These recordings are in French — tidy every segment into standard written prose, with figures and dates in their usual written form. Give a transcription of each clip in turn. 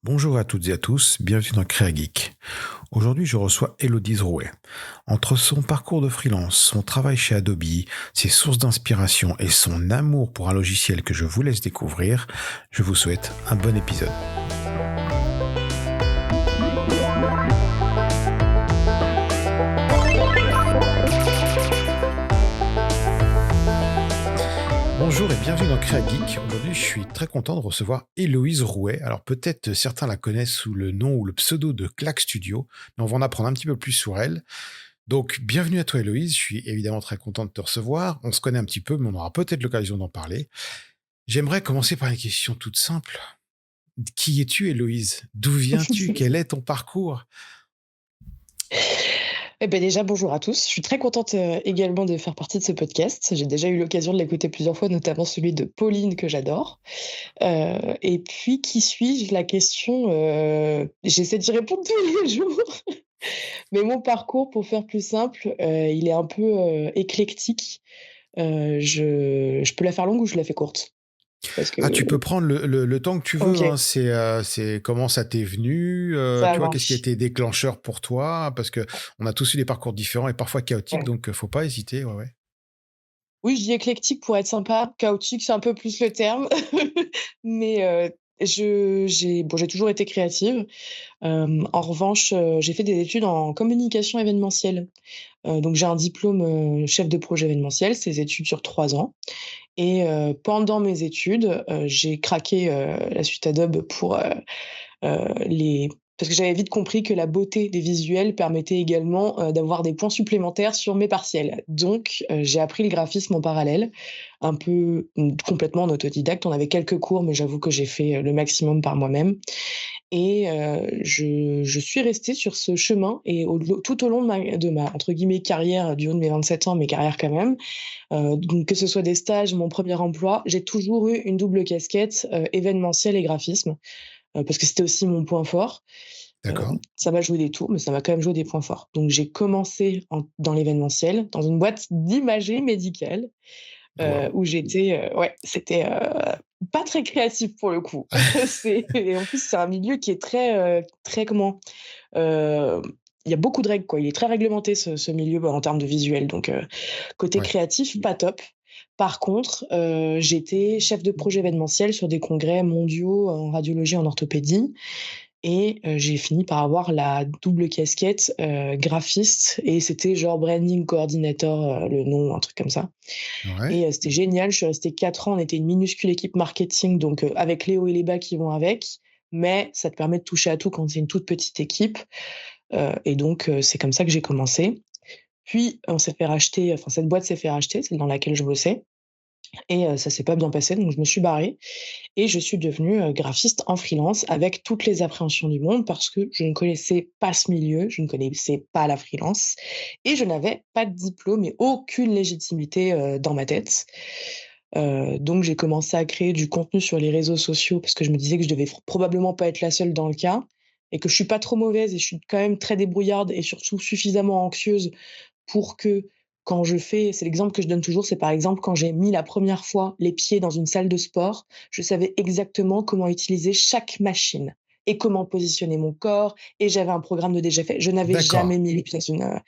Bonjour à toutes et à tous, bienvenue dans Créa Geek. Aujourd'hui, je reçois Élodie Rouet. Entre son parcours de freelance, son travail chez Adobe, ses sources d'inspiration et son amour pour un logiciel que je vous laisse découvrir, je vous souhaite un bon épisode. Bonjour et bienvenue dans Créa Geek. Aujourd'hui, je suis très content de recevoir Héloïse Rouet. Alors peut-être certains la connaissent sous le nom ou le pseudo de Clack Studio, mais on va en apprendre un petit peu plus sur elle. Donc, bienvenue à toi, Héloïse. Je suis évidemment très content de te recevoir. On se connaît un petit peu, mais on aura peut-être l'occasion d'en parler. J'aimerais commencer par une question toute simple. Qui es-tu, Héloïse? D'où viens-tu? Quel est ton parcours? Eh ben déjà, bonjour à tous. Je suis très contente également de faire partie de ce podcast. J'ai déjà eu l'occasion de l'écouter plusieurs fois, notamment celui de Pauline que j'adore. Et puis, qui suis-je? La question, j'essaie d'y répondre tous les jours. Mais mon parcours, pour faire plus simple, il est un peu éclectique. Je peux la faire longue ou je la fais courte? Parce que Ah, tu peux prendre le temps que tu veux, hein. OK, C'est comment ça t'est venu, ça tu vois, qu'est-ce qui a marche. été déclencheur pour toi? Parce que on a tous eu des parcours différents et parfois chaotiques, Ouais. donc faut pas hésiter, ouais, ouais. Oui, je dis éclectique pour être sympa. Chaotique, c'est un peu plus le terme. Mais, j'ai toujours été créative. En revanche, j'ai fait des études en communication événementielle. Donc j'ai un diplôme, chef de projet événementiel, ces études sur 3 ans et pendant mes études, j'ai craqué, la suite Adobe pour, les parce que j'avais vite compris que la beauté des visuels permettait également, d'avoir des points supplémentaires sur mes partiels. Donc j'ai appris le graphisme en parallèle, un peu, complètement en autodidacte. On avait quelques cours, mais j'avoue que j'ai fait, le maximum par moi-même et je suis restée sur ce chemin et tout au long de ma entre guillemets «carrière» du haut de mes 27 ans, mais carrière quand même, donc que ce soit des stages, mon premier emploi, j'ai toujours eu une double casquette, événementiel et graphisme, parce que c'était aussi mon point fort. D'accord. Ça m'a joué des tours, mais ça m'a quand même joué des points forts. Donc j'ai commencé dans l'événementiel, dans une boîte d'imagerie médicale, Waouh! où j'étais, ouais, c'était, pas très créatif pour le coup. C'est et en plus, c'est un milieu qui est très comment? Heu, il y a beaucoup de règles, quoi. Il est très réglementé ce milieu, bah, en termes de visuel, donc côté Ouais. créatif, pas top. Par contre, j'étais chef de projet événementiel sur des congrès mondiaux en radiologie, en orthopédie et j'ai fini par avoir la double casquette, graphiste et c'était genre branding coordinator, le nom, un truc comme ça Ouais. et c'était génial. Je suis restée 4 ans, on était une minuscule équipe marketing donc avec les hauts et les bas qui vont avec, mais ça te permet de toucher à tout quand c'est une toute petite équipe, et donc c'est comme ça que j'ai commencé. Puis on s'est fait racheter, enfin cette boîte s'est fait racheter, celle dans laquelle je bossais et ça s'est pas bien passé donc je me suis barrée et je suis devenue, graphiste en freelance avec toutes les appréhensions du monde parce que je ne connaissais pas ce milieu, je ne connaissais pas la freelance et je n'avais pas de diplôme et aucune légitimité, dans ma tête. Donc j'ai commencé à créer du contenu sur les réseaux sociaux parce que je me disais que je devais probablement pas être la seule dans le cas et que je suis pas trop mauvaise et je suis quand même très débrouillarde et surtout suffisamment anxieuse pour que quand je fais c'est l'exemple que je donne toujours, c'est par exemple quand j'ai mis la première fois les pieds dans une salle de sport, je savais exactement comment utiliser chaque machine et comment positionner mon corps et j'avais un programme de déjà fait. Je n'avais D'accord. jamais mis les pieds dans une,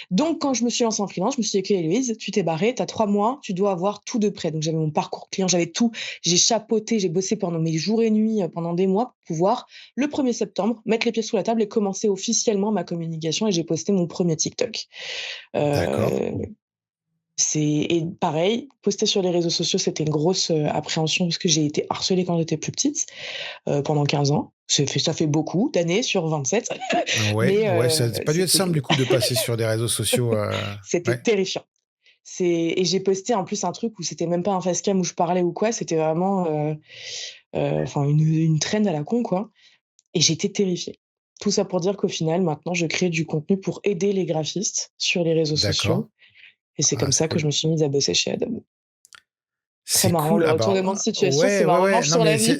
donc quand je me suis lancée en freelance, je me suis dit: «OK Héloïse, tu t'es barrée, tu as 3 mois, tu dois avoir tout de prêt». Donc j'avais mon parcours client, j'avais tout. J'ai chapeauté, j'ai bossé pendant mes jours et nuits, pendant des mois pour pouvoir, le 1er septembre, mettre les pieds sous la table et commencer officiellement ma communication et j'ai posté mon premier TikTok. D'accord. Heu, c'est et pareil, poster sur les réseaux sociaux, c'était une grosse, appréhension parce que j'ai été harcelée quand j'étais plus petite, pendant 15 ans. Ça fait beaucoup d'années sur 27, Ouais, mais ouais, ça a pas dû être simple c'était du coup de passer sur des réseaux sociaux, c'était ouais. terrifiant. Et j'ai posté en plus un truc où c'était même pas un facecam où je parlais ou quoi, c'était vraiment, enfin une trend à la con, quoi et j'étais terrifiée. Tout ça pour dire qu'au final, maintenant, je crée du contenu pour aider les graphistes sur les réseaux D'accord. sociaux et c'est Ah, comme c'est ça que je cool. me suis mise à bosser chez Adobe. Très C'est marrant cool. le Ah bah, retournement de situation, c'est ouais, ma ouais, ouais. revanche Non, sur la mais vie.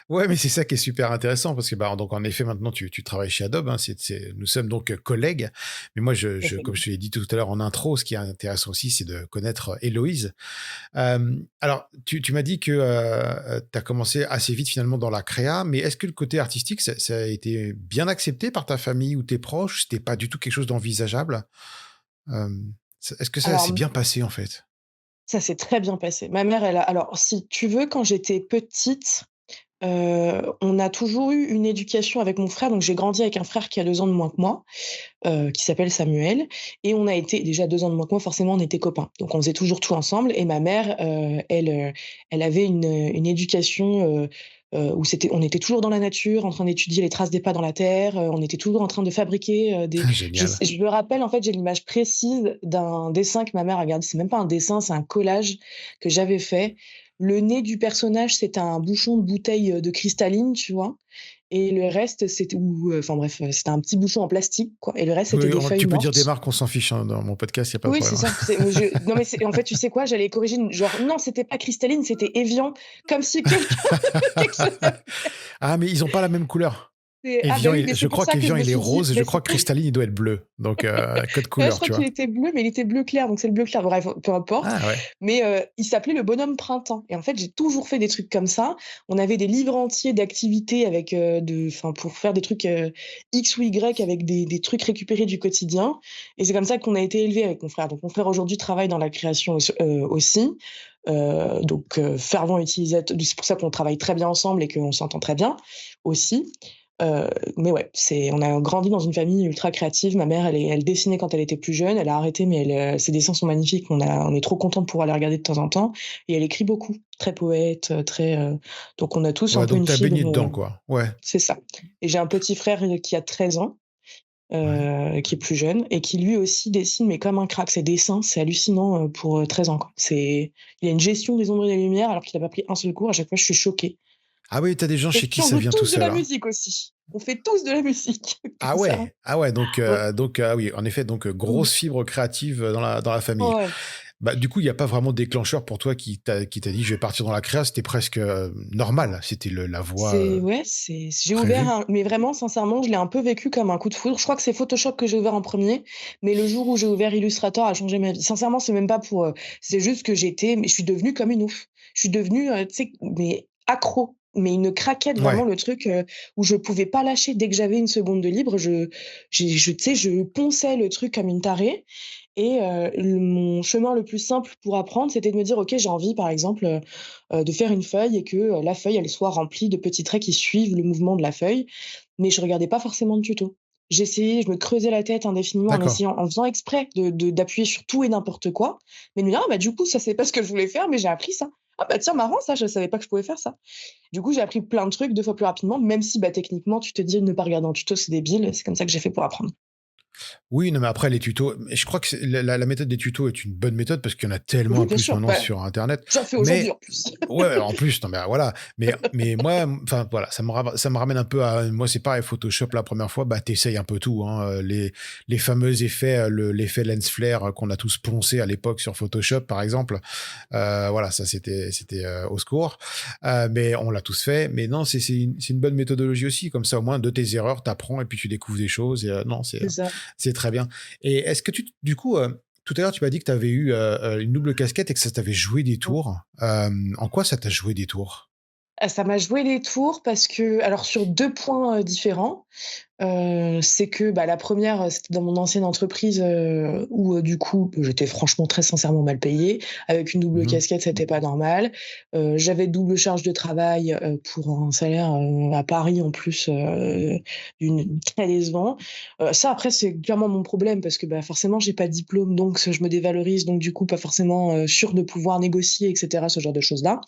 ouais, mais c'est ça qui est super intéressant parce que bah, donc en effet maintenant tu travailles chez Adobe, hein, nous sommes donc collègues. Mais moi comme je te l'ai dit tout à l'heure en intro, ce qui est intéressant aussi, c'est de connaître Héloïse. Alors tu m'as dit que tu as commencé assez vite finalement dans la créa, mais est-ce que le côté artistique, ça a été bien accepté par ta famille ou tes proches? C'était pas du tout quelque chose d'envisageable? Euh, Est-ce que ça Alors s'est bien passé en fait? ça s'est très bien passé. Ma mère, elle a alors si tu veux, quand j'étais petite, on a toujours eu une éducation avec mon frère, donc j'ai grandi avec un frère qui a 2 ans de moins que moi, qui s'appelle Samuel, et on a été déjà 2 ans de moins que moi, forcément on était copains. Donc on faisait toujours tout ensemble, et ma mère, elle avait une éducation, où on était toujours dans la nature, en train d'étudier les traces des pas dans la terre, on était toujours en train de fabriquer, des Génial. je me rappelle, en fait, j'ai l'image précise d'un dessin que ma mère a gardé. C'est même pas un dessin, c'est un collage que j'avais fait. Le nez du personnage, c'était un bouchon de bouteille, de cristalline, tu vois? Et le reste, c'était enfin bref, c'était un petit bouchon en plastique, quoi, et le reste, c'était Oui, des feuilles tu peux dire des mortes. marques, on s'en fiche, hein, dans mon podcast, il y a pas de Oui, c'est problème. ça, c'est mais je non, mais c'est en fait, tu sais quoi? J'allais corriger genre non, c'était pas cristalline, c'était Evian, comme si quelqu'un avait quelque chose à Ah, mais ils ont pas la même couleur. ah bah Evian, oui, mais je c'est pour crois ça que je qu'Evian, me il est suis dit: rose et je «Bah, crois c'est que Cristalline, il doit être bleu. Donc, code ouais, je couleur, crois tu qu'il vois? était bleu, mais il était bleu clair, donc c'est le bleu clair. Bref, peu importe. Ah ouais. Mais, il s'appelait le Bonhomme Printemps, et en fait, j'ai toujours fait des trucs comme ça. On avait des livres entiers d'activités avec, pour faire des trucs, X ou Y avec des trucs récupérés du quotidien, et c'est comme ça qu'on a été élevés avec mon frère. Donc mon frère aujourd'hui travaille dans la création aussi, fervent utilisateur, c'est pour ça qu'on travaille très bien ensemble et qu'on s'entend très bien aussi. Mais ouais, on a grandi dans une famille ultra créative. Ma mère, elle dessinait quand elle était plus jeune. Elle a arrêté, mais ses dessins sont magnifiques. On est trop contents de pouvoir les regarder de temps en temps. Et elle écrit beaucoup. Très poète, donc on a tous un Ouais, peu donc une tu as fibre, baigné dedans, quoi. Ouais, c'est ça. Et j'ai un petit frère, qui a 13 ans, ouais. qui est plus jeune et qui lui aussi dessine, mais comme un crack. Ses dessins, c'est hallucinant, pour, 13 ans, quoi. Il a une gestion des ombres et des lumières alors qu'il a pas pris un seul cours. À chaque fois, je suis choquée. Ah oui, tu as des gens Et chez qui puis on ça joue vient tout tous de seul, la hein? musique aussi. On fait tous de la musique Ah comme ça. ouais! Ah ouais, Ouais. ah oui, en effet, donc Mmh. grosse fibre créative, dans la famille. Ouais. Bah, du coup, il y a pas vraiment de déclencheur pour toi qui t'a dit: «Je vais partir dans la créa», c'était presque, normal? C'était la voie, J'ai ouvert prévue? mais vraiment sincèrement, je l'ai un peu vécu comme un coup de foudre. Je crois que c'est Photoshop que j'ai ouvert en premier, mais le jour où j'ai ouvert Illustrator a changé ma vie. Sincèrement, c'est même pas pour, c'est juste que mais je suis devenue comme une ouf. Je suis devenue, tu sais, mais accro, mais une craquette, vraiment Ouais, le truc, où je pouvais pas lâcher. Dès que j'avais une seconde de libre, tu sais, je ponçais le truc comme une tarée. Et mon chemin le plus simple pour apprendre, c'était de me dire: «OK, j'ai envie, par exemple, de faire une feuille et que, la feuille, elle soit remplie de petits traits qui suivent le mouvement de la feuille». Mais je regardais pas forcément de tuto. J'essayais, je me creusais la tête indéfiniment en d'accord. essayant, en faisant exprès d'appuyer sur tout et n'importe quoi, mais de me dire: «Ah bah, du coup, ça, c'est pas ce que je voulais faire, mais j'ai appris ça. Ah bah, tiens, marrant ça, je savais pas que je pouvais faire ça». Du coup, j'ai appris plein de trucs 2 fois plus rapidement, même si, bah, techniquement, tu te dis: «Ne pas regarder un tuto, c'est débile». C'est comme ça que j'ai fait pour apprendre. Oui, non, mais après les tutos, mais je crois que la méthode des tutos est une bonne méthode parce qu'il y en a tellement Oui, en bien plus sûr, maintenant bah, sur internet. j'en fais aujourd'hui Mais en plus. ouais, en plus, non mais voilà. Mais moi, enfin voilà, ça me ramène un peu à moi, c'est pareil, Photoshop la première fois, bah tu un peu tout, hein, les fameux effets, l'effet lens flare, qu'on a tous poncé à l'époque sur Photoshop par exemple. Voilà, ça c'était, au secours. Mais on l'a tous fait. Mais non, c'est une bonne méthodologie aussi, comme ça au moins de tes erreurs, tu apprends et puis tu découvres des choses et non, C'est ça. c'est très bien. Et est-ce que du coup, tout à l'heure, tu m'as dit que tu avais eu, une double casquette et que ça t'avait joué des tours. En quoi ça t'a joué des tours? Ah, ça m'a joué des tours parce que alors sur 2 points, différents. C'est que, bah, la première, c'était dans mon ancienne entreprise, où, du coup, j'étais franchement très sincèrement mal payée. Avec une double Mmh. casquette, c'était pas normal. J'avais double charge de travail, pour un salaire, à Paris en plus, très décevant. Ça après, c'est clairement mon problème parce que, bah, forcément j'ai pas de diplôme, donc je me dévalorise, donc du coup pas forcément, sûre de pouvoir négocier et cetera, ce genre de choses-là.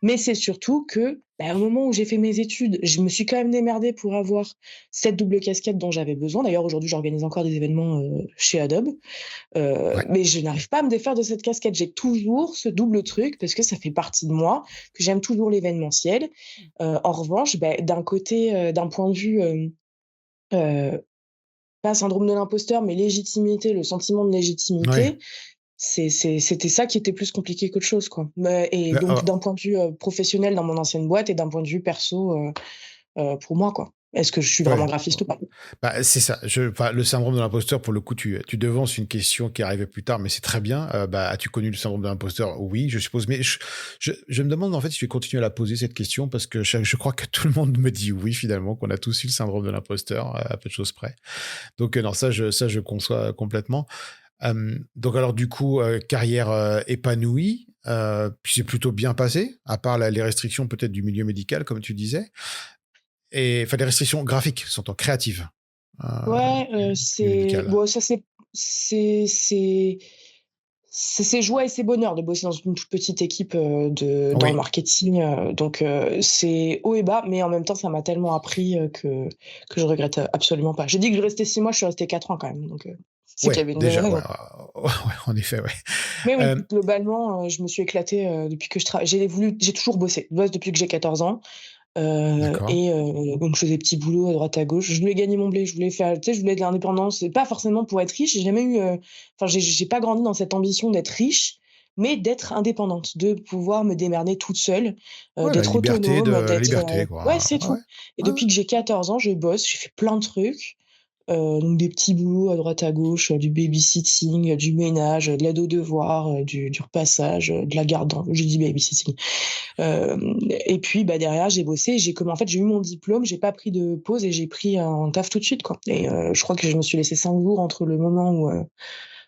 Mais c'est surtout que, bah, au moment où j'ai fait mes études, je me suis quand même démerdée pour avoir cette double casquette dont j'avais besoin. D'ailleurs, aujourd'hui, j'organise encore des événements, chez Adobe, Ouais. mais je n'arrive pas à me défaire de cette casquette. J'ai toujours ce double truc parce que ça fait partie de moi, que j'aime toujours l'événementiel. En revanche, beh, d'un côté, d'un point de vue, heu, pas syndrome de l'imposteur, mais légitimité, le sentiment de Ouais. légitimité, C'était ça qui était plus compliqué qu'autre chose, quoi. Mais et Bah, donc d'un point de vue, professionnel dans mon ancienne boîte et d'un point de vue perso, pour moi, quoi. Est-ce que je suis vraiment ouais. graphiste ou pas? Bah, c'est ça. Enfin, le syndrome de l'imposteur, pour le coup, tu devances une question qui arrivait plus tard, mais c'est très bien. Bah, as-tu connu le syndrome de l'imposteur? Oui, je suppose. Mais je me demande, en fait, si je vais continuer à la poser, cette question, parce que je crois que tout le monde me dit oui, finalement, qu'on a tous eu le syndrome de l'imposteur, à peu de choses près. Donc, non, ça, je conçois complètement. Donc, alors, du coup, carrière épanouie, puis c'est plutôt bien passé, à part les restrictions peut-être du milieu médical, comme tu disais. Et enfin, les restrictions graphiques, s'entend créatives, Ouais, du c'est médical. bon, ça c'est c'est c'est ses joies et ses bonheurs de bosser dans une toute petite équipe, dans le Oui, marketing, donc c'est haut et bas, mais en même temps, ça m'a tellement appris, que je regrette absolument pas. J'ai dit que je restais 6 mois, je suis restée 4 ans quand même, donc c'est qu'il y ouais, avait une bonne déjà, ouais, raison. ouais, en effet, ouais. Mais oui, Hem, globalement, je me suis éclatée, depuis que je travaille. J'ai toujours bossé. Je bosse depuis que j'ai 14 ans. d'accord. Et donc je faisais des petits boulots à droite à gauche. Je voulais gagner mon blé, je voulais faire, tu sais, je voulais de l'indépendance. C'est pas forcément pour être riche. J'ai jamais eu, enfin, j'ai pas grandi dans cette ambition d'être riche, mais d'être indépendante, de pouvoir me démerder toute seule, Ouais, d'être autonome, la d'être, liberté, ouais, quoi. c'est Ouais, ouais. tout. Et Ouais, ouais. depuis que j'ai 14 ans, je bosse, j'ai fait plein de trucs. Donc des petits boulots à droite à gauche, du babysitting, du ménage, de l'aide aux devoirs, du repassage, de la garde d'en j'ai dit babysitting. Et puis, bah, derrière, j'ai bossé, en fait, j'ai eu mon diplôme, j'ai pas pris de pause et j'ai pris un taf tout de suite, quoi. Et je crois que je me suis laissé 5 jours entre le moment où,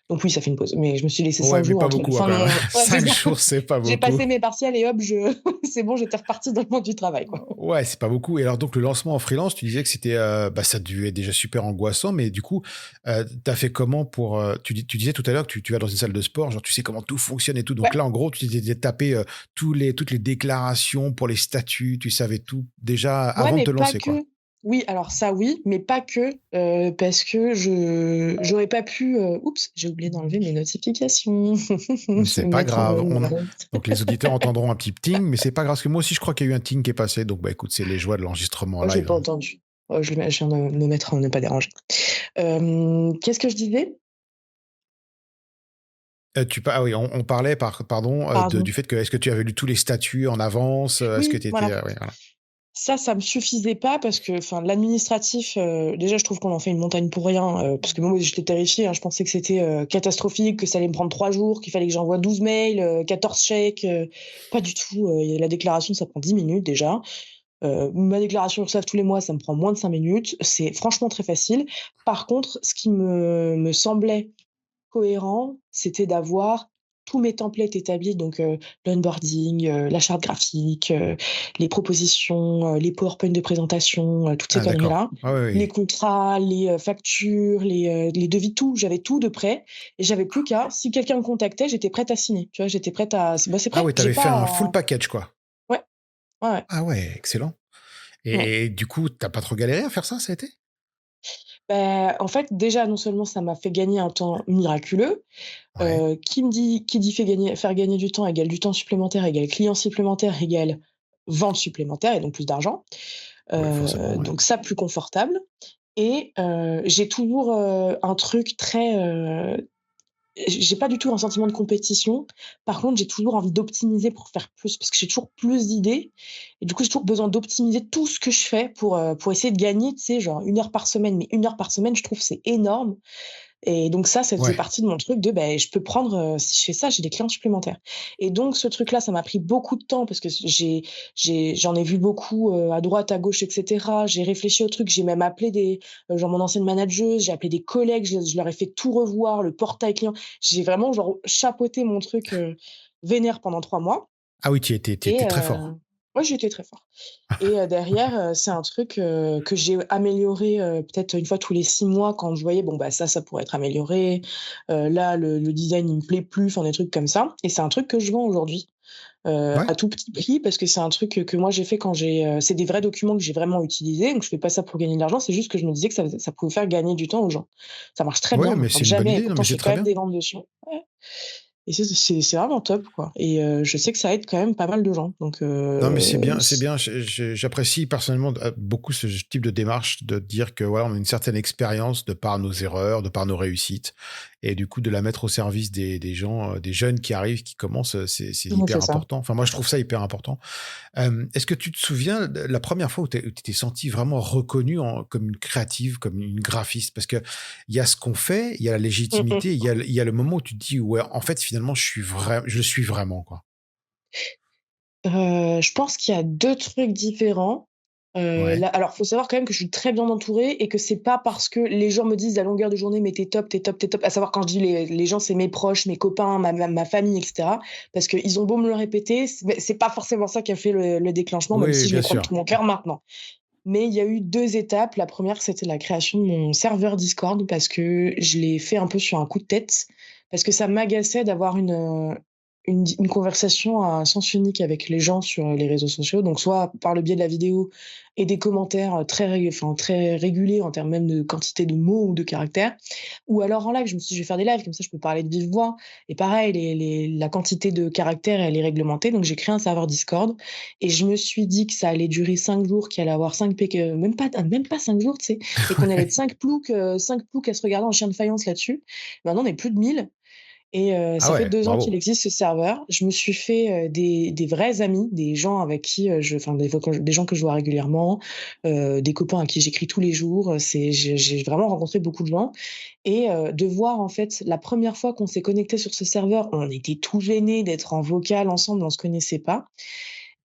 donc oui, ça fait une pause, mais je me suis laissé 5 Ouais, mais jours pas entre la beaucoup, hein, fin de quand même. mon ouais, c'est 5 ça. jours, c'est pas J'ai beaucoup. passé mes partiels et hop, je c'est bon, j'étais repartie dans le monde du travail, quoi. Ouais, c'est pas beaucoup. Et alors, donc, le lancement en freelance, tu disais que c'était, bah, ça devait être déjà super angoissant, mais du coup, tu fait comment pour, tu disais tout à l'heure que tu vas dans une salle de sport, genre, tu sais comment tout fonctionne et tout. Donc Ouais. là, en gros, tu t'étais tapé, toutes les déclarations pour les statuts, tu savais tout déjà Ouais, avant de mais te pas lancer, que. quoi. Oui, alors ça oui, mais pas que, parce que j'aurais pas pu, oups, j'ai oublié d'enlever mes notifications. Je C'est vais me pas mettre en grave. mode Donc les auditeurs entendront un petit ting, mais c'est pas grave, parce que moi aussi, je crois qu'il y a eu un ting qui est passé. Donc, bah, écoute, c'est les joies de l'enregistrement en oh, j'ai live, pas hein. entendu. Oh, je viens de me mettre en ne pas déranger. Qu'est-ce que je disais? Ah oui, on parlait, pardon, Pardon. du fait que, est-ce que tu avais lu tous les statuts en avance? Est-ce que Oui, tu étais, voilà. oui, voilà. Ça me suffisait pas parce que, enfin, l'administratif, déjà, je trouve qu'on en fait une montagne pour rien, parce que moi, j'étais terrifiée, hein. Je pensais que c'était, catastrophique, que ça allait me prendre 3 jours, qu'il fallait que j'envoie 12 mails, 14 chèques, pas du tout, la déclaration, ça prend 10 minutes déjà. Ma déclaration URSSAF tous les mois, ça me prend moins de 5 minutes. C'est franchement très facile. Par contre, ce qui me semblait cohérent, c'était d'avoir tous mes templates établis, donc l'onboarding, la charte graphique, les propositions, les PowerPoint de présentation, toutes ces Ah d'accord. conneries-là. Ah oui, Les oui. contrats, les, factures, les devis, tout, j'avais tout de prêt et j'avais plus qu'à si quelqu'un me contactait, j'étais prête à signer, tu vois? J'étais prête à c'est: «Bah, c'est Ah prêt, ouais, j'ai t'avais fait pas un à». full package, quoi. Ouais, ouais, ouais, Ah ouais, excellent. ouais. Et du coup, t'as pas trop galéré à faire ça, ça a été? Bah, en fait, déjà, non seulement ça m'a fait gagner un temps miraculeux, Ouais. qui dit faire gagner du temps égale du temps supplémentaire, égale client supplémentaire, égale vente supplémentaire et donc plus d'argent. Ouais, forcément, ouais. Donc ça, plus confortable et j'ai toujours, un truc très, j'ai pas du tout un sentiment de compétition. Par contre, j'ai toujours envie d'optimiser pour faire plus, parce que j'ai toujours plus d'idées et du coup, j'ai toujours besoin d'optimiser tout ce que je fais pour essayer de gagner, tu sais, genre 1 heure par semaine. Mais 1 heure par semaine, je trouve, c'est énorme et donc ça faisait Ouais. partie de mon truc de, beh, je peux prendre, si je fais ça, j'ai des clients supplémentaires et donc ce truc-là, ça m'a pris beaucoup de temps parce que j'en ai vu beaucoup, à droite, à gauche et cetera. J'ai réfléchi au truc, j'ai même appelé des, genre mon ancienne manageuse, j'ai appelé des collègues, je leur ai fait tout revoir, le portail client. J'ai vraiment genre chapeauté mon truc, vénère pendant 3 mois Ah oui, tu et étais très fort. ouais, j'étais très fort et derrière, c'est un truc, que j'ai amélioré, peut-être une fois tous les 6 mois quand je voyais, bon, bah, ça pourrait être amélioré, là, le design, il me plaît plus, enfin des trucs comme ça et c'est un truc que je vends aujourd'hui, Ouais. à tout petit prix parce que c'est un truc, que moi j'ai fait quand c'est des vrais documents que j'ai vraiment utilisés, donc je fais pas ça pour gagner de l'argent, c'est juste que je me disais que ça pouvait faire gagner du temps aux gens. Ça marche très bien, Ouais, on me mais plante c'est une bonne jamais et idée. Non, pourtant mais je c'est fais quand très même bien. des ventes dessus. Ouais et c'est vraiment top, quoi et je sais que ça aide quand même pas mal de gens donc Non, mais c'est bien, c'est c bien. J'apprécie personnellement beaucoup ce type de démarche, de dire que voilà, on a une certaine expérience de par nos erreurs, de par nos réussites, et du coup de la mettre au service des gens, des jeunes qui arrivent, qui commencent, c'est C'est hyper ça. important. Enfin, moi, je trouve ça hyper important. Est-ce que tu te souviens de la première fois où tu t'es sentie vraiment reconnue comme une créative, comme une graphiste? Parce que il y a ce qu'on fait, il y a la Mmh mh. légitimité, il y a le moment où tu te dis: «Ouais, en fait, finalement, je le suis vraiment, quoi». Je pense qu'il y a 2 trucs différents. Ouais. Là alors faut savoir quand même que je suis très bien entourée et que c'est pas parce que les gens me disent à longueur de journée: «Mais tu top, tu top, tu top». À savoir quand je dis les gens, c'est mes proches, mes copains, ma famille et cetera. Parce qu'ils ont beau me le répéter, c'est pas forcément ça qui a fait le déclenchement, même Oui, si je bien le crois de sûr. tout mon cœur maintenant. Mais il y a eu 2 étapes. La première, c'était la création de mon serveur Discord parce que je l'ai fait un peu sur un coup de tête, parce que ça m'agaçait d'avoir une conversation à sens unique avec les gens sur les réseaux sociaux, donc soit par le biais de la vidéo et des commentaires, très réguliers en termes même de quantité de mots ou de caractères, ou alors en live. Je me suis dit: «Je vais faire des lives, comme ça je peux parler de vive voix», et pareil, la quantité de caractères, elle est réglementée, donc j'ai créé un serveur Discord et je me suis dit que ça allait durer 5 jours, qu'il allait avoir 5 péc même pas 5 jours, tu sais? Et qu'on allait être 5 ploucs à se regarder en chien de faïence là-dessus. Maintenant, on est plus de 1000 et Ah ça fait ouais, 2 ans qu'il bravo. existe ce serveur. Je me suis fait, des vrais amis, des gens avec qui, des gens que je vois régulièrement, des copains à qui j'écris tous les jours, j'ai vraiment rencontré beaucoup de gens et de voir en fait la première fois qu'on s'est connectés sur ce serveur, on était tout gênés d'être en vocal ensemble, on se connaissait pas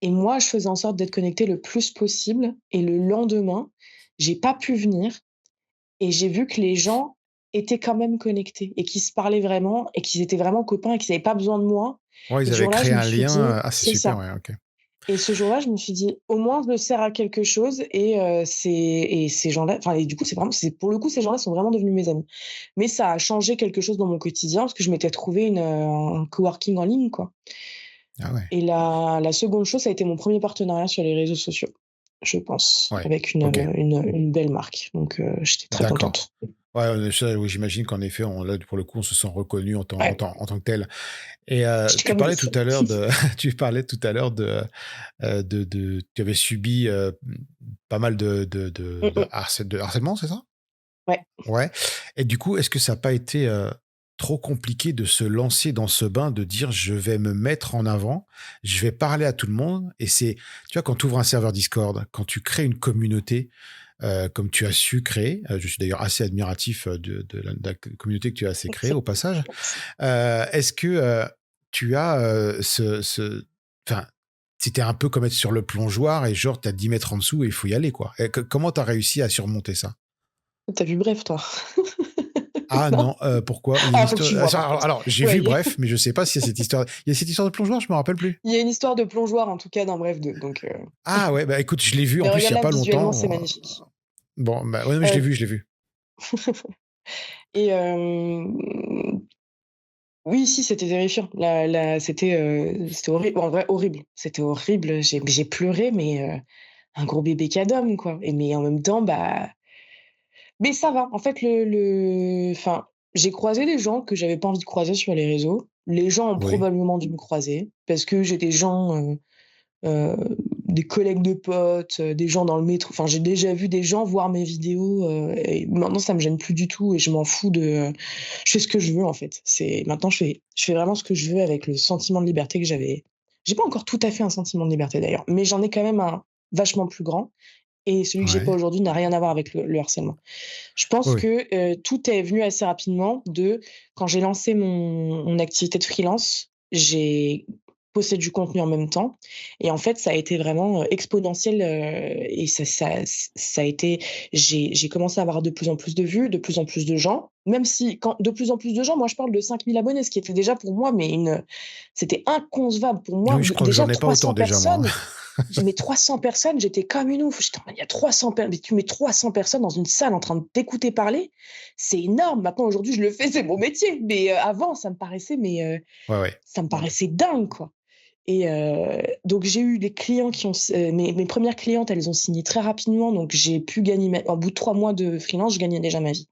et moi je faisais en sorte d'être connectée le plus possible et le lendemain, j'ai pas pu venir et j'ai vu que les gens étaient quand même connectés et qu'ils se parlaient vraiment et qu'ils étaient vraiment copains et qu'ils avaient pas besoin de moi Ouais, et ils ce avaient jour-là, créé je me un suis dit lien, ah, c'est c'est super, ça ouais, OK. et ce jour-là, je me suis dit: «Au moins je le sers à quelque chose» et ces gens-là et du coup, c'est pour le coup, ces gens-là sont vraiment devenus mes amis. Mais ça a changé quelque chose dans mon quotidien parce que je m'étais trouvé un coworking en ligne, quoi. Ah ouais, Et la seconde chose, ça a été mon premier partenariat sur les réseaux sociaux, je pense, ouais, avec OK, une belle marque, donc j'étais très d'accord. contente. Ouais, ça, oui, j'imagine qu'en effet, là, pour le coup, on se sent reconnu Ouais, en tant que tel. Et j'étais tu comme des parlais tout fous. à l'heure de tu parlais tout à l'heure tu avais subi, pas mal Mmh mh. de harcèlement, c'est ça? Ouais. Ouais, et du coup, est-ce que ça a pas été, trop compliqué de se lancer dans ce bain, de dire: «Je vais me mettre en avant, je vais parler à tout le monde», et c'est tu vois, quand tu ouvres un serveur Discord, quand tu crées une communauté, comme tu as su créer, je suis d'ailleurs assez admiratif, de la communauté que tu as assez créée au passage. Est-ce que, tu as, enfin, c'était un peu comme être sur le plongeoir et genre tu as 10 mètres en dessous et il faut y aller, quoi? Et comment tu as réussi à surmonter ça? Tu as vu Bref, toi? Ah Non? non, pourquoi? Il y a une Ah, faut que histoire, tu vois par alors contre. j'ai Ouais, vu Bref, mais je sais pas s'il y a cette histoire, il y a cette histoire de plongeoir? Je me rappelle plus. il y a une histoire de plongeoir en tout cas dans Bref 2, donc Ah ouais, bah, écoute, je l'ai vu en mais plus il y a regarde-la pas visuellement, c'est longtemps, magnifique. bon, bah, ouais, non, mais je l'ai Heu vu, je l'ai vu. et oui, si, c'était terrifiant. C'était horrible, en vrai horrible. C'était horrible, j'ai pleuré, mais un gros bébé cadom, quoi et mais en même temps, bah mais ça va. En fait, j'ai croisé des gens que j'avais pas envie de croiser sur les réseaux. Les gens ont Oui. probablement dû me croiser parce que j'ai des gens, heu, des collègues de potes, des gens dans le métro. Enfin, j'ai déjà vu des gens voir mes vidéos, et maintenant ça me gêne plus du tout et je m'en fous je fais ce que je veux, en fait. C'est maintenant je fais vraiment ce que je veux avec le sentiment de liberté que j'avais. J'ai pas encore tout à fait un sentiment de liberté d'ailleurs, mais j'en ai quand même un vachement plus grand et celui que j'ai pas Ouais. aujourd'hui n'a rien à voir avec le harcèlement. Je Oui, pense oui. que, tout est venu assez rapidement de quand j'ai lancé mon activité de freelance, j'ai posté du contenu en même temps et en fait, ça a été vraiment, exponentiel, et ça a été j'ai commencé à avoir de plus en plus de vues, de plus en plus de gens, même si quand de plus en plus de gens, moi, je parle de 5 000 abonnés, ce qui était déjà pour moi, mais c'était inconcevable pour moi. Oui, je crois que Déjà j'en ai pas autant 300 déjà moi, hein. personnes, j'ai mis 300 personnes, j'étais comme une ouf. J'étais en mode: «Il y a 300 per mais tu mets 300 personnes dans une salle en train de t'écouter parler, c'est énorme». Maintenant, aujourd'hui, je le fais, c'est mon métier, mais avant, Ouais, ouais. ça me paraissait dingue, quoi et donc j'ai eu des clients qui ont mes 1res clientes, elles ont signé très rapidement, donc j'ai pu gagner ma au bout de 3 mois de freelance, je gagnais déjà ma vie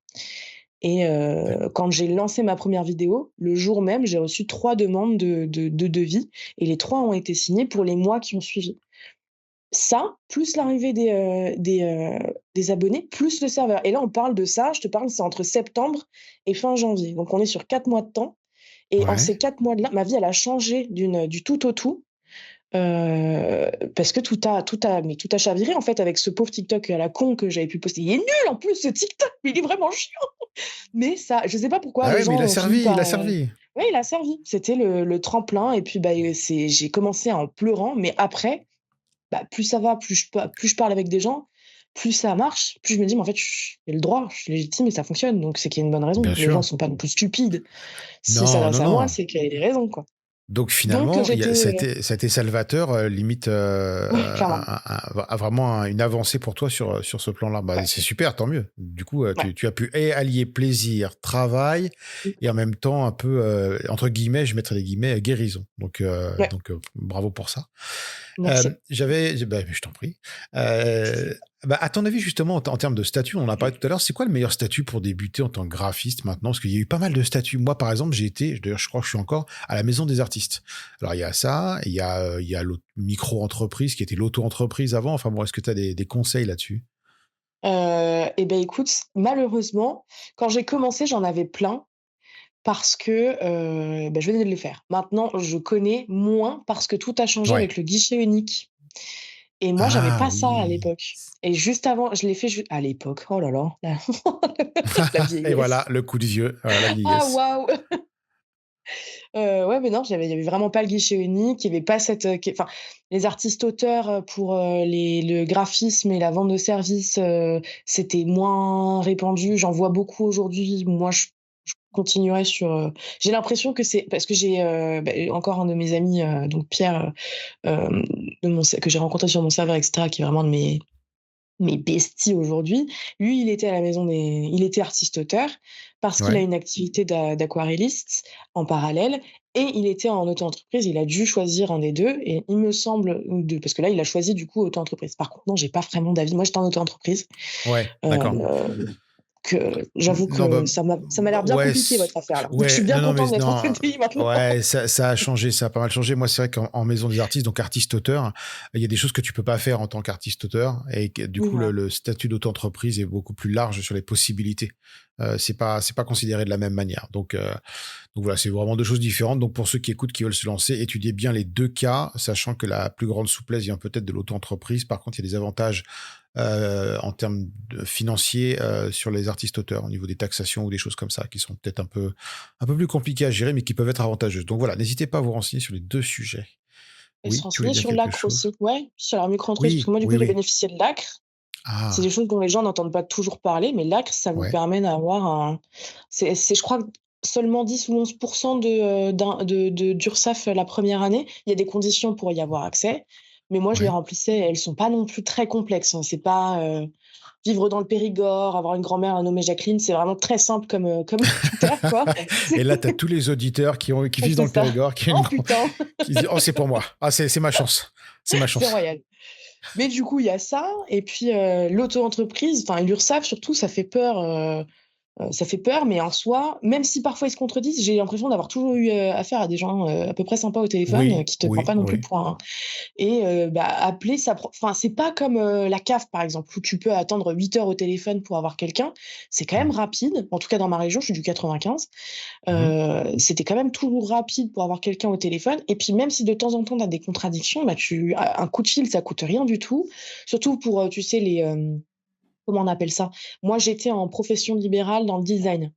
et Ouais. quand j'ai lancé ma première vidéo, le jour même, j'ai reçu 3 demandes de devis et les 3 ont été signés pour les mois qui ont suivi. Ça, plus l'arrivée des abonnés, plus le serveur et là, on parle de ça, je te parle, c'est entre septembre et fin janvier. Donc on est sur 4 mois de temps et en Ouais. ces 4 mois-là, ma vie, elle a changé du tout au tout, parce que tout a chaviré, en fait, avec ce pauvre TikTok à la con que j'avais pu poster. Il est nul en plus ce TikTok, il est vraiment chiant! Mais ça je sais pas pourquoi Ah les ouais, mais gens il a ont fini servi, il a par, servi. ouais, il a servi. C'était le tremplin et puis, bah, j'ai commencé en pleurant, mais après, bah, plus ça va, plus je parle avec des gens, plus ça marche, plus je me dis: «Mais en fait, j'ai le droit, je suis légitime et ça fonctionne, donc c'est qu'il y a une bonne raison. Bien Les gens sûr. sont pas non plus stupides. Si ça Non, s'adresse non, à moi, non. c'est qu'il y a des raisons, quoi». Donc Donc finalement, j'étais, ça a été salvateur, limite ouais, clairement, vraiment une avancée pour toi sur ce plan-là. Bah, ouais, c'est super, tant mieux. Du coup, ouais. tu as pu allier plaisir, travail Mmh, et en même temps un peu, entre guillemets, je mettrais des guillemets, guérison. ouais, Bravo pour ça. merci. Je t'en prie. Euh, à ton avis, justement, en termes de statut, on en a parlé tout à l'heure, c'est quoi le meilleur statut pour débuter en tant que graphiste maintenant? Parce qu'il y a eu pas mal de statuts. Moi, par exemple, d'ailleurs, je crois que je suis encore à la maison des artistes. Alors, il y a ça, il y a l'autre micro-entreprise qui était l'auto-entreprise avant. Enfin bon, est-ce que tu as des conseils là-dessus? Et ben écoute, malheureusement, quand j'ai commencé, j'en avais plein parce que, bah, je venais de les faire. Maintenant, je connais moins parce que tout a changé Ouais. avec le guichet unique. Et moi, j'avais Ah pas ça à oui. l'époque et juste avant, je l'ai fait ju à l'époque, oh là là, la la Et voilà, vieillesse. le coup de vieux, voilà la Ah vieillesse. waouh! Ouais, mais non, il y avait vraiment pas le guichet unique, il y avait pas cette, enfin, les artistes auteurs, pour, le graphisme et la vente de services, c'était moins répandu. J'en vois beaucoup aujourd'hui. Moi, je continuerai sur, j'ai l'impression que c'est parce que j'ai, bah, encore un de mes amis, donc Pierre, de mon que j'ai rencontré sur mon serveur et cetera, qui est vraiment de mes besties aujourd'hui. Lui, il était artiste-auteur parce qu'il a Ouais. une activité d'aquarelliste en parallèle et il était en auto-entreprise. Il a dû choisir un des 2 et il me semble de parce que là, il a choisi du coup auto-entreprise. Par contre, non, j'ai pas vraiment d'avis. Moi, j'étais en auto-entreprise, Ouais, d'accord. heu, j'avoue Non, bah, que ça m'a l'air bien ouais, compliqué votre affaire là. Donc je suis ouais, bien non, mais contente d'être en non, CDI maintenant. ouais, ça a changé, ça a pas mal changé. Moi, c'est vrai qu'en maison des artistes, donc artiste-auteur, il y a des choses que tu peux pas faire en tant qu'artiste-auteur, et que, du Oui, coup, voilà. le statut d'auto-entreprise est beaucoup plus large sur les possibilités. C'est pas considéré de la même manière. Donc voilà, c'est vraiment deux choses différentes. Donc pour ceux qui écoutent, qui veulent se lancer, étudiez bien les deux cas, sachant que la plus grande souplesse vient peut-être de l'auto-entreprise. Par contre, il y a des avantages en termes financiers sur les artistes-auteurs, au niveau des taxations ou des choses comme ça, qui sont peut-être un peu plus compliquées à gérer, mais qui peuvent être avantageuses. Donc voilà, n'hésitez pas à vous renseigner sur les deux sujets. Et se Oui, tu voulais renseigner dire sur quelque l'ACRE chose? aussi. Ouais, sur la micro-entreprise parce que Oui, moi, du coup, oui, j'ai oui. bénéficié de l'ACRE. C'est des Ah, choses dont les gens n'entendent pas toujours parler, mais l'ACRE, ça vous ouais. permet d'avoir un c'est je crois seulement 10 ou 11 d'URSSAF la première année. Il y a des conditions pour y avoir accès, mais moi je les Ouais. remplissais, elles sont pas non plus très complexes, hein. C'est pas, vivre dans le Périgord, avoir une grand-mère nommée Jacqueline, c'est vraiment très simple comme critère, quoi. Et C'est là, tu as tous les auditeurs qui vivent dans c'est le ça. Périgord, Oh putain, qui se disent, oh, c'est pour moi. Ah, c'est ma chance. C'est ma c'est chance. royal. Mais du coup, il y a ça et puis, l'auto-entreprise, enfin l'URSSAF surtout, ça fait peur, mais en soi, même si parfois ils se contredisent, j'ai l'impression d'avoir toujours eu, affaire à des gens, à peu près sympas au téléphone, Oui, qui te prend oui, pas non plus oui. pour un et bah, appeler ça prend enfin, c'est pas comme, la CAF, par exemple, où tu peux attendre 8 heures au téléphone pour avoir quelqu'un. C'est quand même Mm. rapide. En tout cas, dans ma région, je suis du 95. Mhm. C'était quand même toujours rapide pour avoir quelqu'un au téléphone et puis même si de temps en temps, tu as des contradictions, bah, un coup de fil, ça coûte rien du tout. Surtout pour, tu sais, comment on appelle ça? Moi, j'étais en profession libérale dans le design.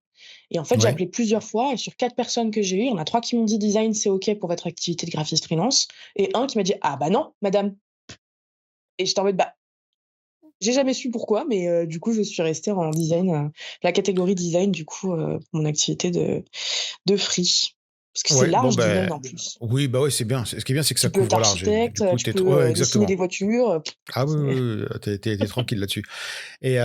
Et en fait, j'ai Ouais. appelé plusieurs fois et sur 4 personnes que j'ai eues, il y en a 3 qui m'ont dit: «Design, c'est OK pour votre activité de graphiste freelance» et un qui m'a dit: «Ah bah non, madame» et j'étais en mode: «Bah, j'ai jamais su pourquoi» mais du coup, je suis restée en design, la catégorie design du coup, pour mon activité de free. Parce que c'est Ouais, bon, large ben, design en plus. oui, bah ouais, c'est bien. Ce qui est bien, c'est que ça Tu peux être couvre large. Et du architecte, coup, tu peux, ouais, dessiner des exactement. voitures, Ah oui, c'est oui, oui, t'es tranquille là-dessus. Et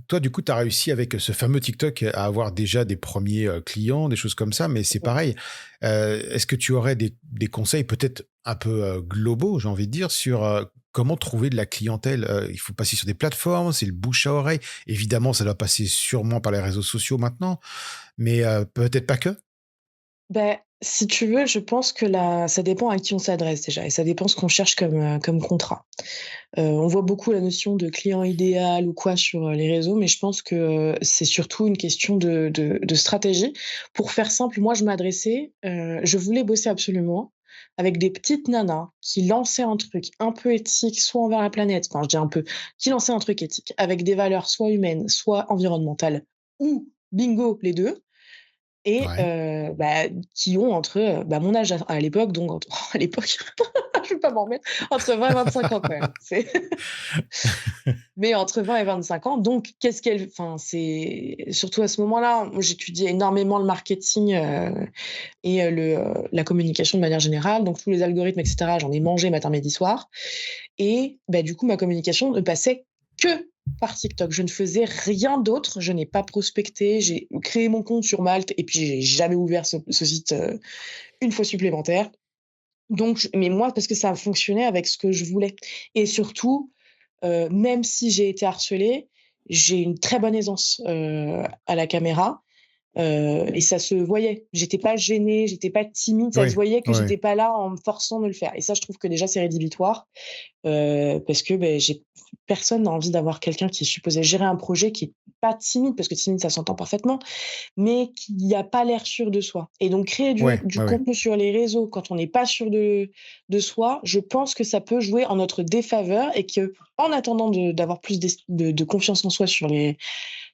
toi, du coup, tu as réussi avec ce fameux TikTok à avoir déjà des premiers clients, des choses comme ça, mais c'est pareil. Est-ce que tu aurais des conseils peut-être un peu globaux, j'ai envie de dire, sur comment trouver de la clientèle? Il faut passer sur des plateformes, c'est le bouche à oreille. Évidemment, ça doit passer sûrement par les réseaux sociaux maintenant, mais peut-être pas que. Beh, Si tu veux, je pense que ça dépend à qui on s'adresse déjà et ça dépend ce qu'on cherche comme contrat. On voit beaucoup la notion de client idéal ou quoi sur, les réseaux, mais je pense que, c'est surtout une question de stratégie. Pour faire simple, moi je voulais bosser absolument avec des petites nanas qui lançaient un truc un peu éthique, soit envers la planète, enfin je dis un peu, qui lançaient un truc éthique avec des valeurs soit humaines, soit environnementales ou bingo les 2. Et Ouais. qui ont entre, mon âge à l'époque, donc entre à l'époque, je vais pas m'en remettre, entre 20 et 25 ans quand même. C'est mais entre 20 et 25 ans, donc qu'est-ce qu'elles enfin, c'est surtout à ce moment-là, moi j'étudiais énormément le marketing, et la communication de manière générale, donc tous les algorithmes et cetera, j'en ai mangé matin, midi, soir et du coup, ma communication ne passait que par TikTok. Je ne faisais rien d'autre, je n'ai pas prospecté, j'ai créé mon compte sur Malte et puis j'ai jamais ouvert ce site, une fois supplémentaire. Donc mais moi, parce que ça fonctionnait avec ce que je voulais et surtout, même si j'ai été harcelée, j'ai une très bonne aisance, à la caméra. Et ça se voyait. J'étais pas gênée, j'étais pas timide, ça se Oui, voyait que oui. j'étais pas là en me forçant de le faire et ça, je trouve que déjà c'est rédhibitoire, parce que, j'ai personne n'a envie d'avoir quelqu'un qui est supposé gérer un projet qui est pas timide, parce que timide, ça s'entend parfaitement, mais qui a pas l'air sûr de soi et donc créer du Ouais, du ouais, ouais. contenu sur les réseaux quand on n'est pas sûr de soi, je pense que ça peut jouer en notre défaveur et qu'en attendant d'avoir plus de confiance en soi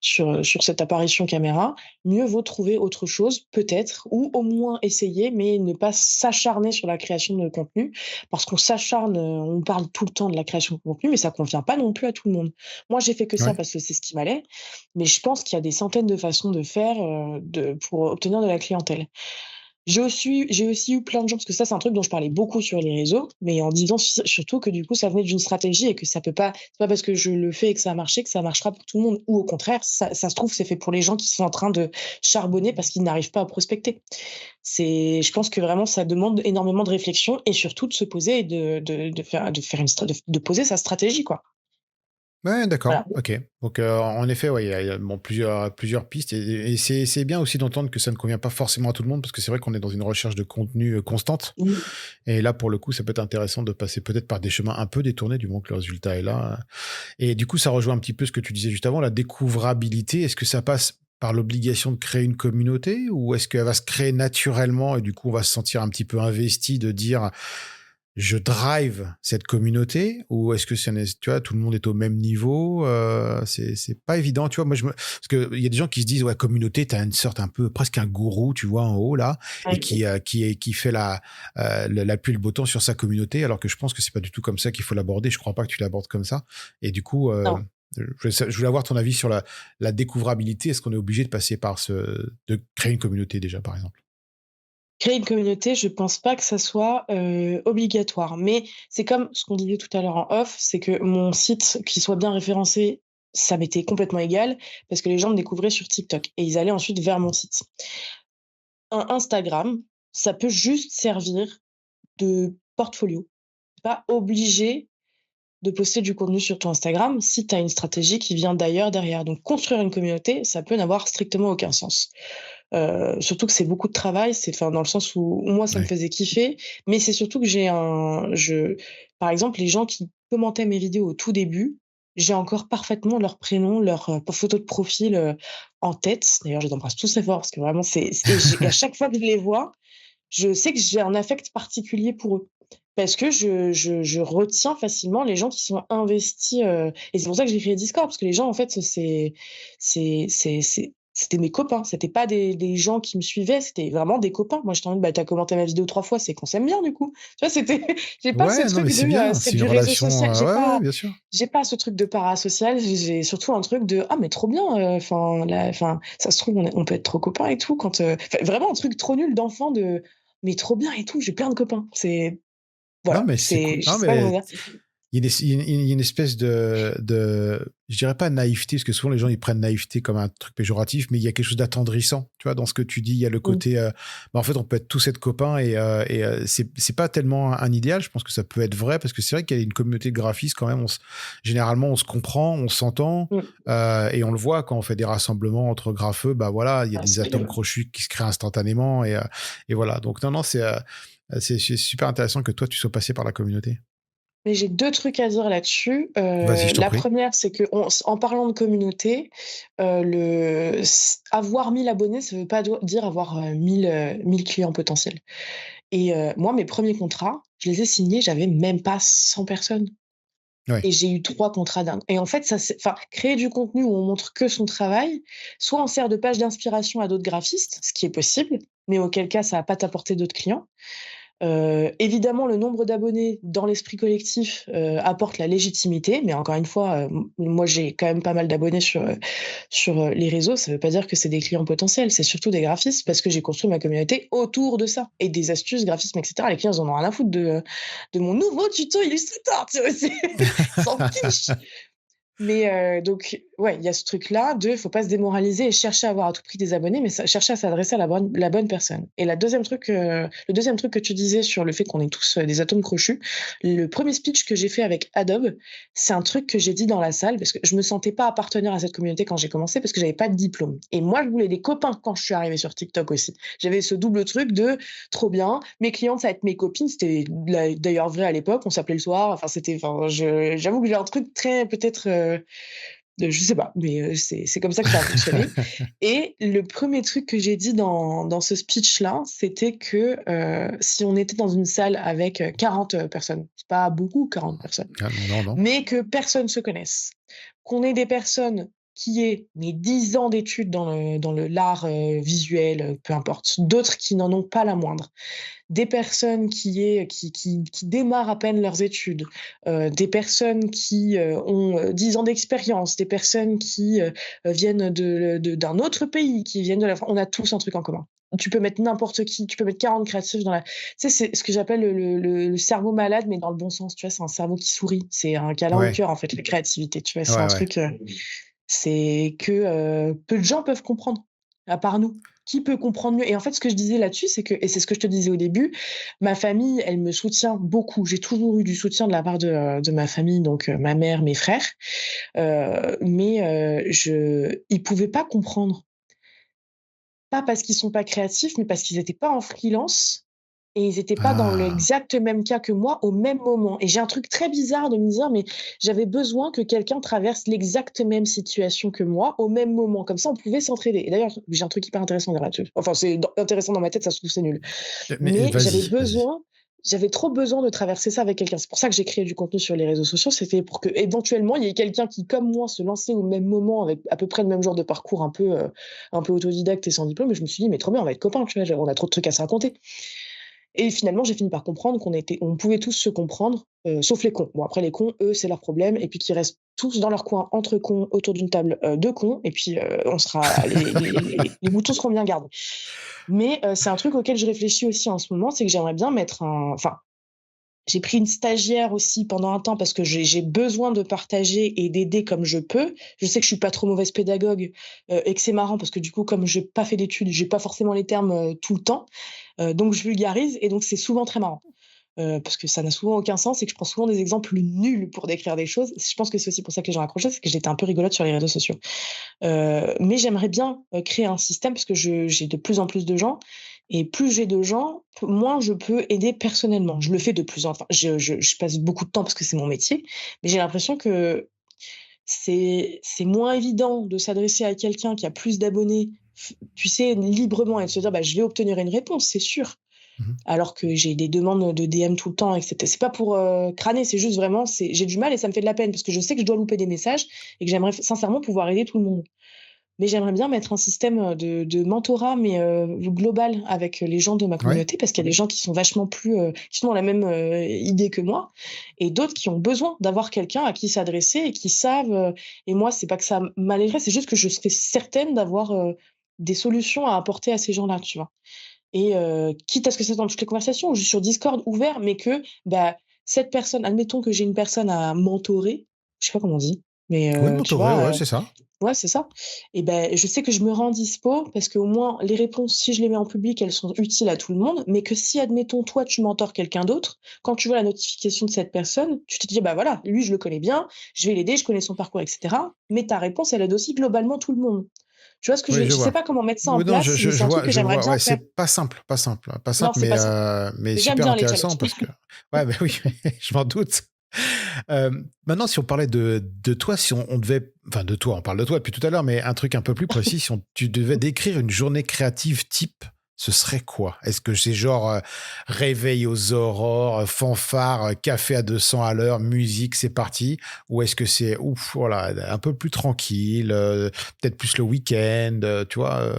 sur cette apparition caméra, mieux vaut trouver autre chose, peut-être, ou au moins essayer, mais ne pas s'acharner sur la création de contenu, parce qu'on s'acharne, on parle tout le temps de la création de contenu, mais ça convient pas non plus à tout le monde. Moi, j'ai fait que ça Ouais. parce que c'est ce qui m'allait, mais je pense qu'il y a des centaines de façons de faire, pour obtenir de la clientèle. J'ai aussi eu plein de gens parce que ça, c'est un truc dont je parlais beaucoup sur les réseaux, mais en disant surtout que du coup, ça venait d'une stratégie et que ça peut pas c'est pas parce que je le fais et que ça a marché que ça marchera pour tout le monde ou au contraire, ça se trouve, c'est fait pour les gens qui sont en train de charbonner parce qu'ils n'arrivent pas à prospecter. Je pense que vraiment ça demande énormément de réflexion et surtout de se poser et de faire de poser sa stratégie, quoi. Ouais, d'accord, Voilà. OK. Donc, en effet, ouais, il y a bon, plusieurs pistes et c'est bien aussi d'entendre que ça ne convient pas forcément à tout le monde parce que c'est vrai qu'on est dans une recherche de contenu, constante Mmh. et là, pour le coup, ça peut être intéressant de passer peut-être par des chemins un peu détournés, du moment que le résultat est là, et du coup, ça rejoint un petit peu ce que tu disais juste avant, la découvrabilité. Est-ce que ça passe par l'obligation de créer une communauté ou est-ce qu'elle va se créer naturellement et du coup, on va se sentir un petit peu investi de dire: «Je drive cette communauté» ou est-ce que tu vois, tout le monde est au même niveau? C'est pas évident, tu vois? Moi, parce qu'il y a des gens qui se disent: «Ouais, communauté», tu as une sorte un peu presque un gourou, tu vois, en haut là et Ouais. qui fait la pluie, le beau temps sur sa communauté alors que je pense que c'est pas du tout comme ça qu'il faut l'aborder. Je crois pas que tu l'abordes comme ça et du coup, Non. je voulais avoir ton avis sur la découvrabilité. Est-ce qu'on est obligé de passer par de créer une communauté déjà, par exemple? Créer une communauté, je pense pas que ça soit, obligatoire, mais c'est comme ce qu'on disait tout à l'heure en off, c'est que mon site, qu'il soit bien référencé, ça m'était complètement égal parce que les gens me découvraient sur TikTok et ils allaient ensuite vers mon site. Un Instagram, ça peut juste servir de portfolio. Tu pas obligé de poster du contenu sur ton Instagram si tu as une stratégie qui vient d'ailleurs derrière. Donc construire une communauté, ça peut n'avoir strictement aucun sens. Surtout que c'est beaucoup de travail, dans le sens où moi ça me Ouais. faisait kiffer, mais c'est surtout que par exemple, les gens qui commentaient mes vidéos au tout début, j'ai encore parfaitement leur prénom, leur, photo de profil, en tête. D'ailleurs, je les embrasse tous très fort parce que vraiment et à chaque fois que je les vois, je sais que j'ai un affect particulier pour eux. Parce que je retiens facilement les gens qui sont investis, et c'est pour ça que j'ai créé Discord, parce que les gens, en fait, c'était mes copains. C'était pas des gens qui me suivaient, c'était vraiment des copains. Moi, j'étais en mode: «Bah, tu as commenté ma vidéo 3 fois, c'est qu'on s'aime bien, du coup». Tu vois? C'était j'ai pas ce Ouais, non, mais truc c'est de, bien, c'est c'est une du réseau relation, social. ouais, ouais, bien sûr. J'ai pas ce truc de parasocial. J'ai surtout un truc de: «Ah, mais trop bien, ça se trouve, on peut être trop copains et tout quand», vraiment un truc trop nul d'enfant de: «Mais trop bien et tout, j'ai plein de copains». Non, Voilà, mais c'est cool. je Non, sais pas comment mais dire. il y a une espèce je dirais pas naïveté, parce que souvent les gens ils prennent naïveté comme un truc péjoratif, mais il y a quelque chose d'attendrissant, tu vois, dans ce que tu dis. Il y a le Mmh. côté, en fait, on peut être tous être copains c'est pas tellement un idéal. Je pense que ça peut être vrai parce que c'est vrai qu'il y a une communauté de graphistes quand même. Généralement, on se comprend, on s'entend, Mmh. et on le voit quand on fait des rassemblements entre grapheux. Bah voilà, il y a Ah, des c'est atomes crochus qui se créent instantanément et voilà. Donc non, c'est super intéressant que toi tu sois passé par la communauté. Mais j'ai 2 trucs à dire là-dessus. Vas-y, je t'en La prie. première, c'est qu'en en parlant de communauté, avoir 1000 abonnés, ça veut pas dire avoir, 1000 clients potentiels et moi, mes premiers contrats, je les ai signés, j'avais même pas 100 personnes Ouais. et j'ai eu 3 contrats d'un et en fait, ça c'est enfin, créer du contenu où on montre que son travail, soit on sert de page d'inspiration à d'autres graphistes, ce qui est possible, mais auquel cas ça va pas t'apporter d'autres clients. Évidemment, le nombre d'abonnés dans l'esprit collectif, apporte la légitimité, mais encore une fois, moi j'ai quand même pas mal d'abonnés sur les réseaux. Ça veut pas dire que c'est des clients potentiels, c'est surtout des graphistes parce que j'ai construit ma communauté autour de ça et des astuces, graphisme et cetera. Les clients, ils en ont rien à foutre de mon nouveau tuto Illustrator, tu vois? Ils s'en fichent. Mais donc ouais, il y a ce truc-là de faut pas se démoraliser et chercher à avoir à tout prix des abonnés, mais chercher à s'adresser à la bonne personne. Et le deuxième truc que tu disais sur le fait qu'on est tous, des atomes crochus, le premier speech que j'ai fait avec Adobe, c'est un truc que j'ai dit dans la salle parce que je me sentais pas appartenir à cette communauté quand j'ai commencé parce que j'avais pas de diplôme. Et moi, je voulais des copains quand je suis arrivée sur TikTok aussi. J'avais ce double truc de trop bien, mes clientes, ça va être mes copines. C'était d'ailleurs vrai à l'époque, on s'appelait le soir, j'avoue que j'ai un truc très peut-être, je sais pas, mais c'est comme ça que ça a fonctionné et le premier truc que j'ai dit dans ce speech-là, c'était que, si on était dans une salle avec, 40, personnes, c'est pas beaucoup 40 personnes, Ah, non, non. mais que personne se connaisse, qu'on ait des personnes qui aient mais 10 ans d'études dans le l'art, visuel, peu importe, d'autres qui n'en ont pas la moindre, des personnes qui démarrent à peine leurs études, des personnes qui, ont, 10 ans d'expérience, des personnes qui, viennent d'un autre pays, qui viennent de la Fran on a tous un truc en commun. Tu peux mettre n'importe qui, tu peux mettre 40 créatifs dans la tu sais, c'est ce que j'appelle le cerveau malade, mais dans le bon sens, tu vois? C'est un cerveau qui sourit, c'est un câlin au Ouais, cœur, en fait, la créativité, tu vois? C'est un ouais, ouais. truc, c'est que, peu de gens peuvent comprendre, à part nous. Qui peut comprendre mieux? Et en fait, ce que je disais là-dessus, c'est que et c'est ce que je te disais au début, ma famille, elle me soutient beaucoup. J'ai toujours eu du soutien de la part de ma famille, donc ma mère, mes frères, mais je ils pouvaient pas comprendre. Pas parce qu'ils sont pas créatifs, mais parce qu'ils étaient pas en freelance et ils étaient pas dans Ah, l'exact même cas que moi au même moment et j'ai un truc très bizarre de me dire: «Mais j'avais besoin que quelqu'un traverse l'exact même situation que moi au même moment, comme ça on pouvait s'entraider» et d'ailleurs, j'ai un truc hyper intéressant à dire là-dessus. Enfin, c'est intéressant dans ma tête, ça se trouve c'est nul. mais Mais vas-y. j'avais trop besoin de traverser ça avec quelqu'un. C'est pour ça que j'ai créé du contenu sur les réseaux sociaux, c'était pour qu'éventuellement, il y ait quelqu'un qui, comme moi, se lançait au même moment avec à peu près le même genre de parcours un peu autodidacte et sans diplôme et je me suis dit: «Mais trop bien, on va être copains», tu vois? On a trop de trucs à se raconter et finalement, j'ai fini par comprendre on pouvait tous se comprendre, sauf les cons. Bon après les cons, eux, c'est leur problème et puis qu'ils restent tous dans leur coin entre cons, autour d'une table, de cons et puis, on sera les moutons seront bien gardés. Mais, c'est un truc auquel je réfléchis aussi en ce moment, c'est que j'aimerais bien mettre un enfin, j'ai pris une stagiaire aussi pendant un temps parce que j'ai besoin de partager et d'aider comme je peux. Je sais que je suis pas trop mauvaise pédagogue, et que c'est marrant parce que du coup, comme j'ai pas fait d'études, j'ai pas forcément les termes, tout le temps, donc je vulgarise et donc c'est souvent très marrant. Parce que ça n'a souvent aucun sens et que je prends souvent des exemples nuls pour décrire des choses. Je pense que c'est aussi pour ça que les gens accrochaient, c'est que j'étais un peu rigolote sur les réseaux sociaux. Mais j'aimerais bien, créer un système parce que j'ai de plus en plus de gens et plus j'ai de gens, moins je peux aider personnellement. Je le fais de plus en enfin, je passe beaucoup de temps parce que c'est mon métier, mais j'ai l'impression que c'est moins évident de s'adresser à quelqu'un qui a plus d'abonnés, tu sais, librement et de se dire: «Bah, je vais obtenir une réponse, c'est sûr». Mmh. Alors que j'ai des demandes de DM tout le temps et cetera. C'est pas pour, crâner, c'est juste vraiment, j'ai du mal et ça me fait de la peine parce que je sais que je dois louper des messages et que j'aimerais sincèrement pouvoir aider tout le monde. Mais j'aimerais bien mettre un système, de mentorat, mais global avec les gens de ma Ouais. communauté parce qu'il y a des gens qui sont vachement plus, qui sont dans la même, idée que moi et d'autres qui ont besoin d'avoir quelqu'un à qui s'adresser et qui savent, et moi, c'est pas que ça m'allègerait, c'est juste que je serais certaine d'avoir, des solutions à apporter à ces gens-là, tu vois? Et quitte à ce que ça soit dans toutes les conversations ou juste sur Discord ouvert, mais que, bah, cette personne, admettons que j'ai une personne à mentorer, je sais pas comment on dit, mais Oui, tu mentoré, vois, ouais, c'est ça. ouais, c'est ça. Et ben, je sais que je me rends dispo parce qu'au moins les réponses, si je les mets en public, elles sont utiles à tout le monde. Mais que si, admettons, toi, tu mentors quelqu'un d'autre, quand tu vois la notification de cette personne, tu te dis: «Bah, voilà, lui, je le connais bien, je vais l'aider, je connais son parcours et cetera». Mais ta réponse, elle aide aussi globalement tout le monde. Tu vois ce que je Oui, veux je je sais vois. pas comment mettre ça en Oui, non, place, mais c'est un truc que je j'aimerais vois. bien Ouais, faire. c'est pas simple, pas simple, hein, pas Non, simple, c'est pas simple. mais Mais j'aime super bien les intéressant challenges. parce que ouais, bah, oui, je m'en doute. Maintenant, si on parlait de toi, si on devait enfin de toi, on parle de toi depuis tout à l'heure, mais un truc un peu plus précis, si tu devais décrire une journée créative type, ce serait quoi? Est-ce que c'est genre, réveil aux aurores, fanfare, café à 200 à l'heure, musique, c'est parti? Ou est-ce que c'est, ouf, voilà, un peu plus tranquille, peut-être plus le week-end, tu vois?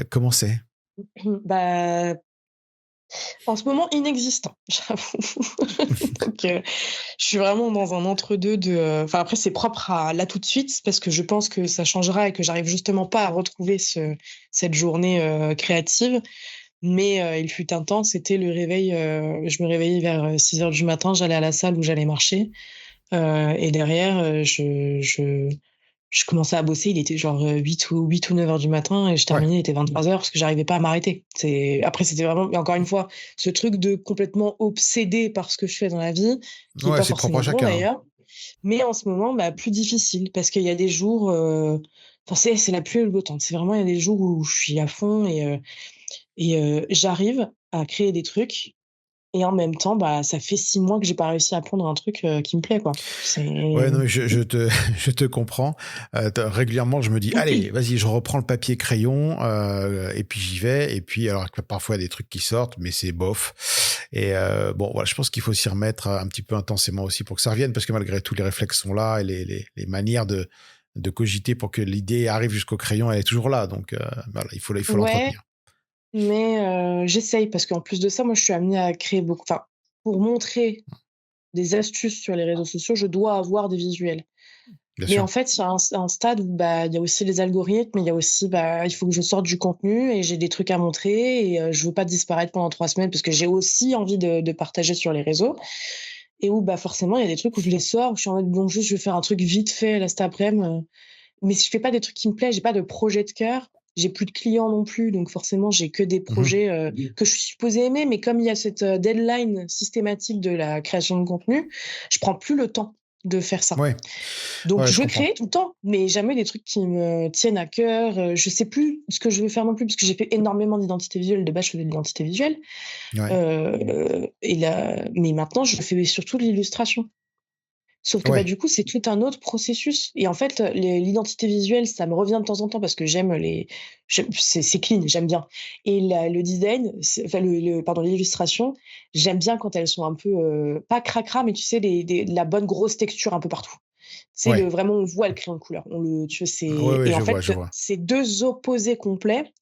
Comment c'est? Bah, en ce moment, inexistant, j'avoue. Donc, je suis vraiment dans un entre-deux de, enfin, après, c'est propre à là, tout de suite, parce que je pense que ça changera et que j'arrive justement pas à retrouver cette journée, créative. Mais, il fut un temps, c'était le réveil, je me réveillais vers 6 heures du matin, j'allais à la salle où j'allais marcher, et derrière, je commençais à bosser, il était genre, 8 ou 9 heures du matin et je Ouais, terminais, il était 23 heures parce que j'arrivais pas à m'arrêter. Après c'était vraiment, mais encore une fois, ce truc de complètement obsédé par ce que je fais dans la vie, qui est ouais, pas c'est propre à forcément bon chacun, hein. d'ailleurs, mais en ce moment, bah, plus difficile parce qu'il y a des jours, enfin c'est la pluie et le beau temps. C'est vraiment, il y a des jours où je suis à fond et j'arrive à créer des trucs et en même temps, bah, ça fait 6 mois que j'ai pas réussi à prendre un truc, qui me plaît, quoi. Ouais, C'est non, mais je te je te comprends. Régulièrement, je me dis: «Allez, vas-y, je reprends le papier crayon», et puis j'y vais et puis alors que parfois il y a des trucs qui sortent, mais c'est bof et bon, voilà, je pense qu'il faut s'y remettre, un petit peu intensément aussi pour que ça revienne parce que malgré tout, les réflexes sont là et les manières de cogiter pour que l'idée arrive jusqu'au crayon, elle est toujours là donc voilà, il faut Ouais, l'entretenir. mais j'essaye parce qu'en plus de ça, moi, je suis amenée à créer beaucoup, enfin, pour montrer des astuces sur les réseaux sociaux, je dois avoir des visuels. Bien Mais en sûr. fait, il y a un stade où, bah, il y a aussi les algorithmes, mais il y a aussi, bah, il faut que je sorte du contenu et j'ai des trucs à montrer et je veux pas disparaître pendant 3 semaines parce que j'ai aussi envie de partager sur les réseaux et où, bah, forcément, il y a des trucs où je les sors, où je suis en mode: «Bon, juste, je vais faire un truc vite fait là cet après-midi», mais si je fais pas des trucs qui me plaisent, j'ai pas de projet de cœur, j'ai plus de clients non plus, donc forcément, j'ai que des Mmh. projets, que je suis supposée aimer, mais comme il y a cette, deadline systématique de la création de contenu, je prends plus le temps de faire ça. Ouais, Donc ouais, je je comprends. crée tout le temps, mais jamais des trucs qui me tiennent à cœur, je sais plus ce que je veux faire non plus parce que j'ai fait énormément d'identité visuelle. De base, je faisais de l'identité visuelle, Ouais. et là mais maintenant je fais surtout de l'illustration. Sauf que, bah, Ouais. du coup, c'est tout un autre processus et en fait, l'identité visuelle, ça me revient de temps en temps parce que c'est clean, j'aime bien et le design, enfin pardon, l'illustration, j'aime bien quand elles sont un peu, pas cracra, mais tu sais la bonne grosse texture un peu partout. C'est Ouais. vraiment on voit le crayon de couleur. Tu vois, Ouais, ouais, et en je fait, vois. c'est 2 opposés complets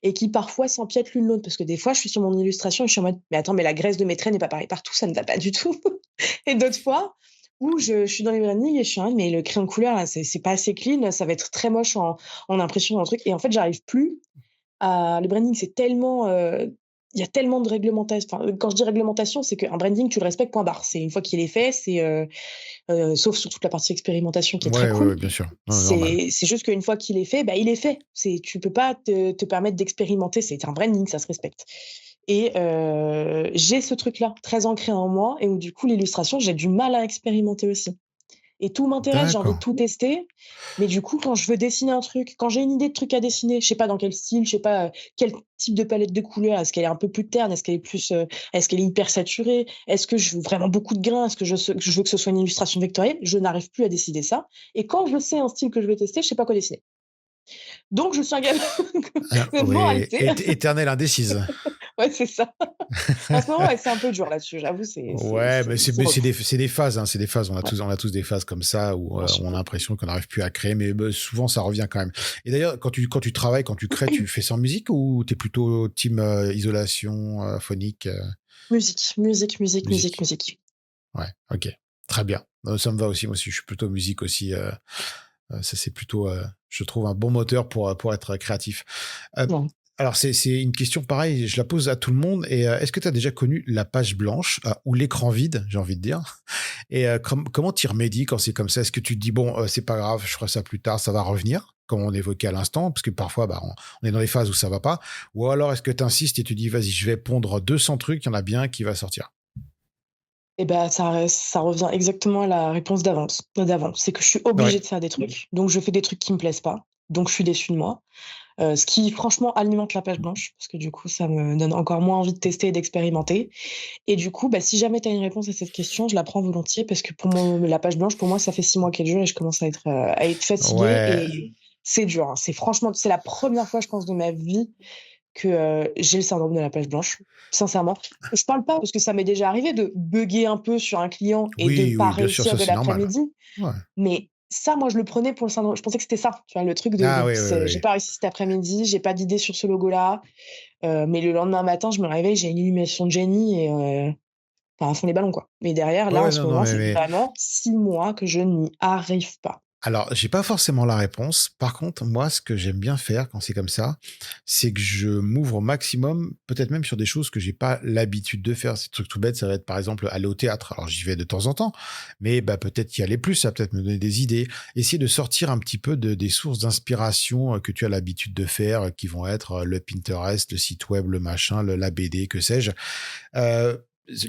et qui parfois s'empiètent l'une l'autre parce que des fois, je suis sur mon illustration et je suis en mode: «Mais attends, mais la graisse de mes traits n'est pas pareille partout, ça ne va pas du tout». Et d'autres fois où je suis dans les brandings et je suis en mode: «Mais le crayon de couleur là, c'est pas assez clean, ça va être très moche en impression, en truc» et en fait, j'arrive plus à le branding, c'est tellement, il y a tellement de réglementations. Enfin, quand je dis réglementation, c'est qu'un branding, tu le respectes, point barre. C'est une fois qu'il est fait, sauf sur toute la partie expérimentation qui est très Ouais, ouais, cool. ouais, bien sûr. Non, normal. C'est juste qu'une fois qu'il est fait, bah, il est fait. Tu peux pas te permettre d'expérimenter, c'est un branding, ça se respecte et j'ai ce truc-là, très ancré en moi et où du coup l'illustration, j'ai du mal à expérimenter aussi et tout m'intéresse, j'ai envie de D'accord. tout tester, mais du coup, quand je veux dessiner un truc, quand j'ai une idée de truc à dessiner, je sais pas dans quel style, je sais pas, quel type de palette de couleurs, est-ce qu'elle est un peu plus terne, est-ce qu'elle est hyper saturée, est-ce que je veux vraiment beaucoup de grains, est-ce que je veux que ce soit une illustration vectorielle? Je n'arrive plus à décider ça et quand je sais un style que je veux tester, je sais pas quoi dessiner. Donc je suis un gars Oui, moralité, éternelle indécise. ouais, c'est ça. En ce moment, ouais, c'est un peu dur là-dessus, j'avoue, Ouais, c'est relou. c'est des phases, hein, c'est des phases. Ouais, On a tous des phases comme ça où bien sûr. on a l'impression qu'on n'arrive plus à créer, mais bah, souvent ça revient quand même. Et d'ailleurs, quand tu travailles, quand tu crées, tu fais sans musique ou t'es plutôt team isolation phonique Musique, musique, musique, musique, musique? musique. Ouais, ok, très bien. Ça me va aussi. Moi aussi, je suis plutôt musique aussi. Ça c'est plutôt, je trouve un bon moteur pour être créatif. Euh, Ouais. Alors, c'est une question pareille, je la pose à tout le monde. Et est-ce que tu as déjà connu la page blanche ou l'écran vide, j'ai envie de dire? Et comment tu y remédies quand c'est comme ça? Est-ce que tu te dis, bon, c'est pas grave, je ferai ça plus tard, ça va revenir, comme on évoquait à l'instant, parce que parfois, bah, on est dans les phases où ça va pas. Ou alors, est-ce que tu insistes et tu dis, vas-y, je vais pondre 200 trucs, il y en a bien un qui va sortir? Et bah, ça revient exactement à la réponse d'avant. C'est que je suis Ouais. obligée de faire des trucs, donc je fais des trucs qui me plaisent pas, donc je suis déçue de moi. Ce qui franchement alimente la page blanche, parce que du coup, ça me donne encore moins envie de tester et d'expérimenter. Et du coup, bah, si jamais tu as une réponse à cette question, je la prends volontiers parce que la page blanche, pour moi, ça fait 6 mois qu'elle dure et je commence à être fatiguée Ouais. et c'est dur, hein. C'est la première fois, je pense, de ma vie que, j'ai le syndrome de la page blanche, sincèrement. Je parle pas parce que ça m'est déjà arrivé de bugger un peu sur un client et de Oui, pas oui, bien sûr, réussir ça, de c'est normal. l'après-midi, Ouais. mais ça, moi, je le prenais pour le syndrome. Je pensais que c'était ça, tu vois? Le truc de Ah oui, oui, c'est j'ai oui. pas réussi cet après-midi, j'ai pas d'idée sur ce logo-là, mais le lendemain matin, je me réveille, j'ai une illumination de génie et enfin, à fond les ballons, quoi. Mais derrière, Ouais, là, en ouais, ce non, non, moment, c'est mais vraiment 6 mois que je n'y arrive pas. alors, j'ai pas forcément la réponse. Par contre, moi, ce que j'aime bien faire quand c'est comme ça, c'est que je m'ouvre au maximum, peut-être même sur des choses que j'ai pas l'habitude de faire. Ces trucs tout bêtes, ça va être par exemple aller au théâtre. Alors, j'y vais de temps en temps, mais bah, peut-être y aller plus, ça va peut-être me donner des idées. Essayer de sortir un petit peu des sources d'inspiration que tu as l'habitude de faire, qui vont être le Pinterest, le site web, le machin, la BD, que sais-je. Euh,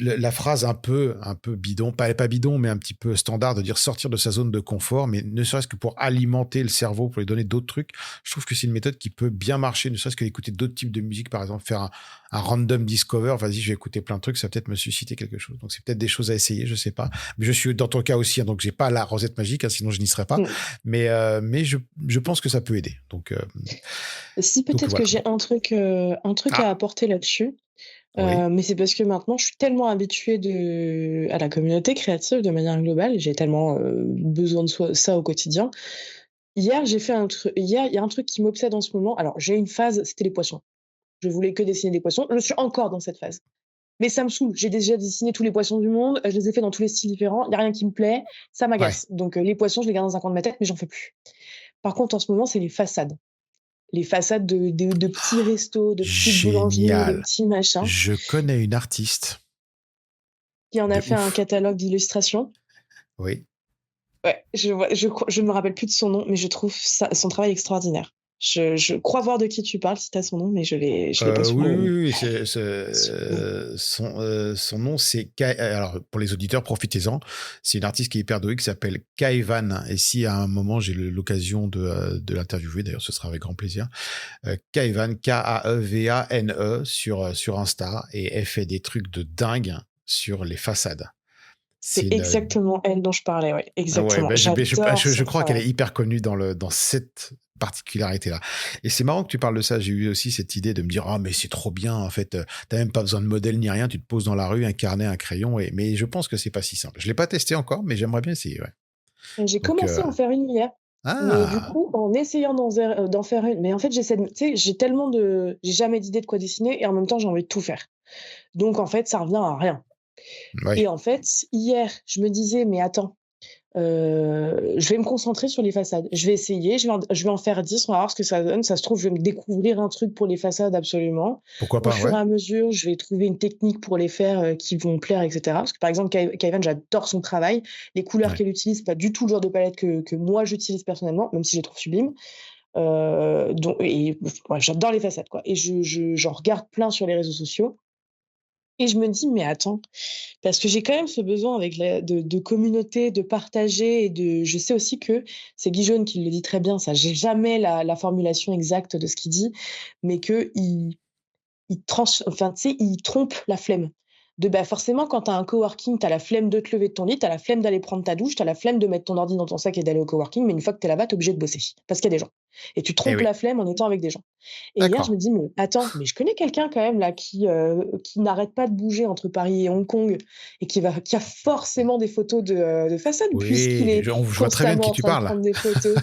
la phrase un peu bidon, pas bidon, mais un petit peu standard de dire sortir de sa zone de confort, mais ne serait-ce que pour alimenter le cerveau, pour lui donner d'autres trucs. Je trouve que c'est une méthode qui peut bien marcher, ne serait-ce que d'écouter d'autres types de musique, par exemple, faire un random discover. Vas-y, je vais écouter plein de trucs, ça va peut-être me susciter quelque chose. Donc, c'est peut-être des choses à essayer, je sais pas. Mais je suis dans ton cas aussi, hein, donc j'ai pas la rosette magique, hein, sinon je n'y serais pas. Mmh. Mais je pense que ça peut aider. Si Donc peut-être que voilà. j'ai un truc à Ah, apporter là-dessus, oui. mais c'est parce que maintenant je suis tellement habituée à la communauté créative de manière globale, j'ai tellement, besoin de ça au quotidien. Hier, il y a un truc qui m'obsède en ce moment. Alors, j'ai une phase, c'était les poissons. Je voulais que dessiner des poissons. Je suis encore dans cette phase. Mais ça me saoule. J'ai déjà dessiné tous les poissons du monde, je les ai fait dans tous les styles différents. Il y a rien qui me plaît, ça Ouais. m'agace. Donc, les poissons, je les garde dans un coin de ma tête, mais j'en fais plus. Par contre, en ce moment, c'est les façades. Les façades de petits restos, de petites boulangeries, de Génial. petits machins, Je connais une artiste qui en a de fait un ouf. catalogue d'illustrations. Oui. Ouais, je me rappelle plus de son nom, mais je trouve son travail extraordinaire. Je crois voir de qui tu parles si tu as son nom, mais je l'ai pas Oui, oui, sur oui, sur son nom, c'est alors pour les auditeurs, profitez-en. C'est une artiste qui est hyper douée qui s'appelle Kaivan. Et si à un moment j'ai l'occasion de l'interviewer, d'ailleurs, ce sera avec grand plaisir. Kaivan, Kaevane sur Insta, et elle fait des trucs de dingue sur les façades. C'est c'est une exactement elle dont je parlais, ouais, Ah ouais, exactement. bah, J'adore je son crois qu'elle travail. est hyper connue dans cette particularité-là. Et c'est marrant que tu parles de ça. J'ai eu aussi cette idée de me dire, ah, mais c'est trop bien, en fait. T'as même pas besoin de modèle ni rien. Tu te poses dans la rue, un carnet, un crayon. Mais je pense que c'est pas si simple. Je l'ai pas testé encore, mais j'aimerais bien essayer, ouais. J'ai Donc, commencé à en faire une hier, mais du ah, coup, en essayant d'en faire une, mais en fait, tu sais, j'ai jamais d'idée de quoi dessiner et en même temps, j'ai envie de tout faire. Donc en fait, ça revient à rien. Et ouais, en fait, hier, je me disais: «Mais attends, je vais me concentrer sur les façades. Je vais essayer, je vais en faire 10, on va voir ce que ça donne. Ça se trouve, je vais me découvrir un truc pour les façades absolument. pourquoi Au pas, fur ouais. et à mesure, je vais trouver une technique pour les faire, qui vont plaire et cetera. Parce que, par exemple, Kaivan, j'adore son travail. Les couleurs Ouais. qu'elle utilise, c'est pas du tout le genre de palette que moi j'utilise personnellement, même si je les trouve sublimes. Donc et ouais, j'adore les façades, quoi et j'en regarde plein sur les réseaux sociaux et je me dis: «Mais attends», parce que j'ai quand même ce besoin avec de communauté, de partager et je sais aussi que c'est Guy Jaune qui le dit très bien ça, j'ai jamais la formulation exacte de ce qu'il dit, mais qu'il enfin, tu sais, il trompe la flemme. Bah, forcément, quand tu as un coworking, tu as la flemme de te lever de ton lit, tu as la flemme d'aller prendre ta douche, tu as la flemme de mettre ton ordi dans ton sac et d'aller au coworking, mais une fois que tu es là-bas, tu es obligé de bosser parce qu'il y a des gens et tu Eh trompes oui. la flemme en étant avec des gens et hier, je D'accord. me dis: «Mais attends, mais je connais quelqu'un quand même là qui n'arrête pas de bouger entre Paris et Hong Kong et qui a forcément des photos de façade puisqu'il Oui, est je vois très bien de constamment qui en tu train de parles. prendre des photos».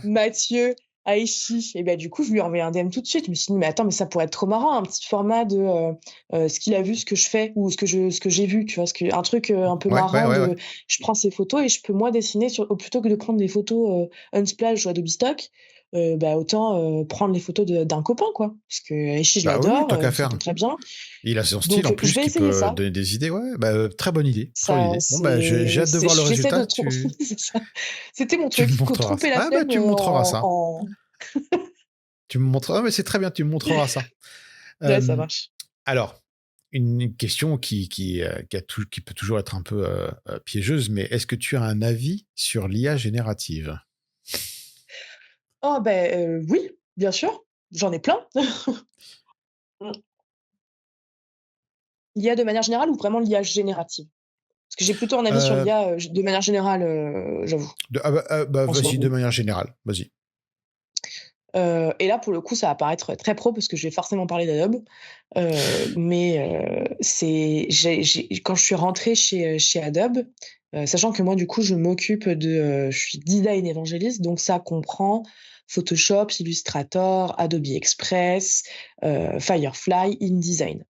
Mathieu Aïchi et bah, du coup, je lui ai envoyé un DM tout de suite. Je me suis dit: «Mais attends, mais ça pourrait être trop marrant, un petit format ce qu'il a vu, ce que je fais ou ce que j'ai vu», tu vois? Un truc, un peu Ouais, ouais, marrant ouais, ouais. de je prends ces photos et je peux moi dessiner plutôt que de prendre des photos, Unsplash ou Adobe Stock, bah, autant, prendre les photos d'un copain, quoi. Parce que Aichi, je Bah oui, l'adore, tant qu'à il faire. s'entend très bien. Il a son style Donc, en je plus vais qui essayer peut ça. donner des idées. Ouais, bah, très bonne idée. Très bonne Ça, idée. Bon, bah, j'ai hâte de voir le j'essaie de résultat. c'est ça. C'était mon Tu me truc, montreras ça. tromper la Ah, bah, flemme, tu me montreras en ça. Tu me montreras. Ah, mais c'est très bien, tu me montreras ça. ouais, ça Euh, marche. alors, une question qui peut toujours être un peu piégeuse, mais est-ce que tu as un avis sur l'IA générative? Oh, ben oui, bien sûr, j'en ai plein. Mmh. L'IA de manière générale ou vraiment l'IA générative? Parce que j'ai plutôt un avis sur Euh, l'IA, de manière générale, j'avoue, bah, en soi. vas-y, de manière générale. Vas-y. Et là, pour le coup, ça va paraître très pro parce que je vais forcément parler d'Adobe. Mais c'est quand je suis rentrée chez Adobe, sachant que moi, du coup, je m'occupe je suis design évangéliste, donc ça comprend Photoshop, Illustrator, Adobe Express, Firefly, InDesign.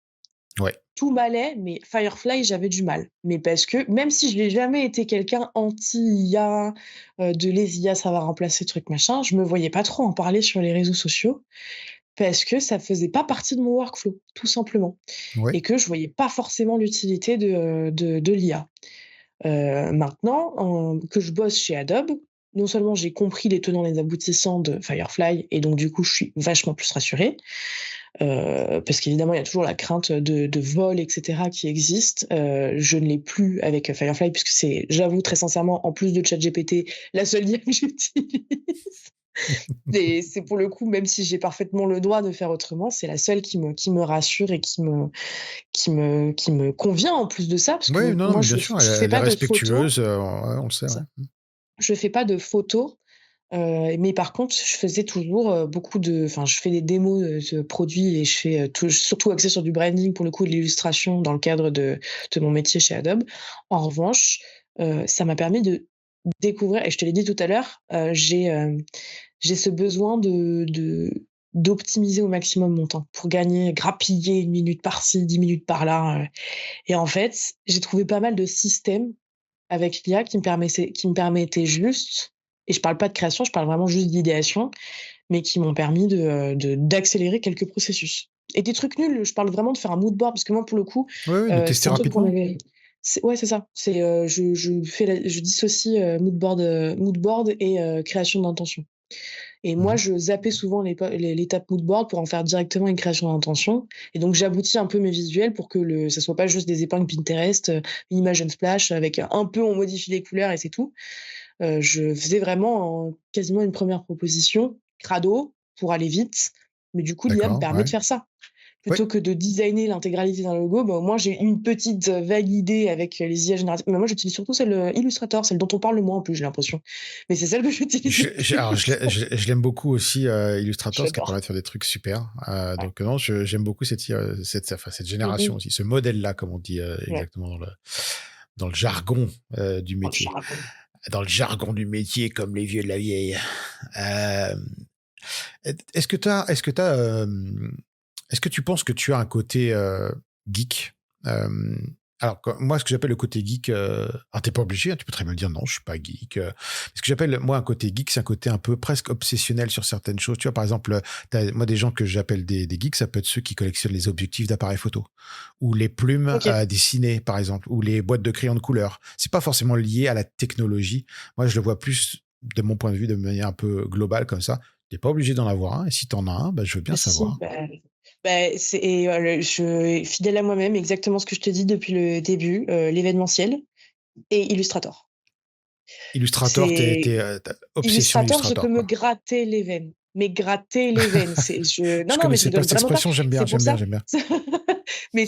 Ouais. Tout m'allait, mais Firefly, j'avais du mal. Mais parce que même si je n'ai jamais été quelqu'un anti-IA, de les IA, ça va remplacer truc machin, je me voyais pas trop en parler sur les réseaux sociaux parce que ça faisait pas partie de mon workflow, tout simplement, Ouais. et que je voyais pas forcément l'utilité de l'IA. Maintenant, que je bosse chez Adobe, non seulement j'ai compris les tenants et les aboutissants de Firefly et donc du coup, je suis vachement plus rassurée, parce qu'évidemment, il y a toujours la crainte de vol et cetera qui existe. Je ne l'ai plus avec Firefly puisque c'est, j'avoue très sincèrement, en plus de ChatGPT, la seule IA que j'utilise. Et c'est pour le coup, même si j'ai parfaitement le droit de faire autrement, c'est la seule qui me rassure et qui me convient en plus de ça, parce Oui, que non, non, moi mais bien sûr, je fais elle est pas de photos, respectueuse, ouais, on le sait, ouais. ça. Je fais pas de photos, mais par contre, je faisais toujours, beaucoup enfin, je fais des démos, de produits et je fais, surtout axé sur du branding pour le coup, de l'illustration dans le cadre de mon métier chez Adobe. En revanche, ça m'a permis de découvrir et je te l'ai dit tout à l'heure, j'ai ce besoin d'optimiser au maximum mon temps pour gagner, grappiller 1 minute par-ci, 10 minutes par-là, et en fait, j'ai trouvé pas mal de systèmes avec l'IA qui me permettaient juste, et je parle pas de création, je parle vraiment juste d'idéation, mais qui m'ont permis d'accélérer quelques processus. Et des trucs nuls, je parle vraiment de faire un mood board parce que moi, pour le coup, Oui, oui, de c'est tester un truc qu'on rapidement. avait ouais, c'est ça. Je dissocie, mood board et création d'intention. Et moi, Mhm. je zappais souvent l'étape mood board pour en faire directement une création d'intention. Et donc, j'aboutis un peu mes visuels pour que ça soit pas juste des épingles Pinterest, une image Unsplash avec un peu, on modifie les couleurs et c'est tout. Je faisais vraiment quasiment une première proposition, crado, pour aller vite. Mais du coup, l'IA me D'accord, permet de ouais. faire ça. Ouais. Plutôt que de designer l'intégralité d'un logo, bah, au moins j'ai une petite vague idée avec les IA génératives. Mais moi, j'utilise surtout celle Illustrator, celle dont on parle le moins en plus, j'ai l'impression. Mais c'est celle que j'utilise le Alors, plus. je l'aime beaucoup aussi, Illustrator, parce qu'elle permet J'adore. de faire des trucs super. Ouais. Donc, non, j'aime beaucoup cette Mmh génération mh. aussi, ce modèle-là, comme on dit Ouais. exactement dans le jargon du Oh, le métier. jargon. Dans le jargon du métier, comme les vieux de la vieille. Euh, est-ce que tu penses que tu as un côté geek? Euh, alors, moi, ce que j'appelle le côté geek, alors t'es pas obligé, hein, tu peux très bien dire non, je suis pas geek. Ce que j'appelle, moi, un côté geek, c'est un côté un peu presque obsessionnel sur certaines choses. Tu vois, par exemple, moi, des gens que j'appelle des geeks, ça peut être ceux qui collectionnent les objectifs d'appareils photo, ou les plumes OK. à dessiner, par exemple, ou les boîtes de crayons de couleur. C'est pas forcément lié à la technologie. Moi, je le vois plus de mon point de vue, de manière un peu globale comme ça. T'es pas obligé d'en avoir un, et si t'en as un, bah, je veux bien Bah si, savoir. c'est et je fidèle à moi-même, exactement ce que je te dis depuis le début, l'événementiel et Illustrator. Illustrator, C'est obsession Illustrator, je peux Illustrator, me quoi. gratter les veines, mais gratter les veines, non, Je non, mais je connaissais pas rigole cette vraiment pas. expression, j'aime bien, C'est pour j'aime bien, ça. j'aime bien. Mais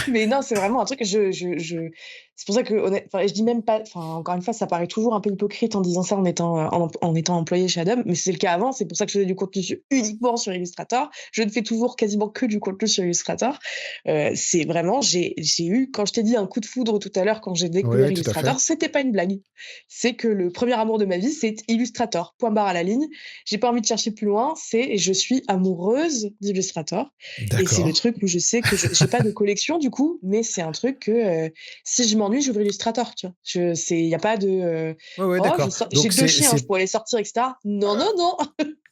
mais non, c'est vraiment un truc que c'est pour ça que enfin, je dis même pas, enfin, encore une fois, ça paraît toujours un peu hypocrite en disant ça en étant employé chez Adobe, mais c'est le cas avant. C'est pour ça que je faisais du contenu uniquement sur Illustrator. Je ne fais toujours quasiment que du contenu sur Illustrator. C'est vraiment, j'ai eu, quand je t'ai dit un coup de foudre tout à l'heure quand j'ai découvert Oui, tout à fait. Illustrator, c'était pas une blague. C'est que le premier amour de ma vie, c'est Illustrator. Point barre à la ligne. J'ai pas envie de chercher plus loin. Je suis amoureuse d'Illustrator. Et c'est le D'accord. truc où je sais que j'ai pas de collection du coup, mais c'est un truc que, si je m'en m'ennuie, j'ouvre Illustrator, tu vois. Il n'y a pas de Ouais, ouais, oh, d'accord. j'ai Donc, 2 chiens, je pourrais les sortir, etc. Non, non, non.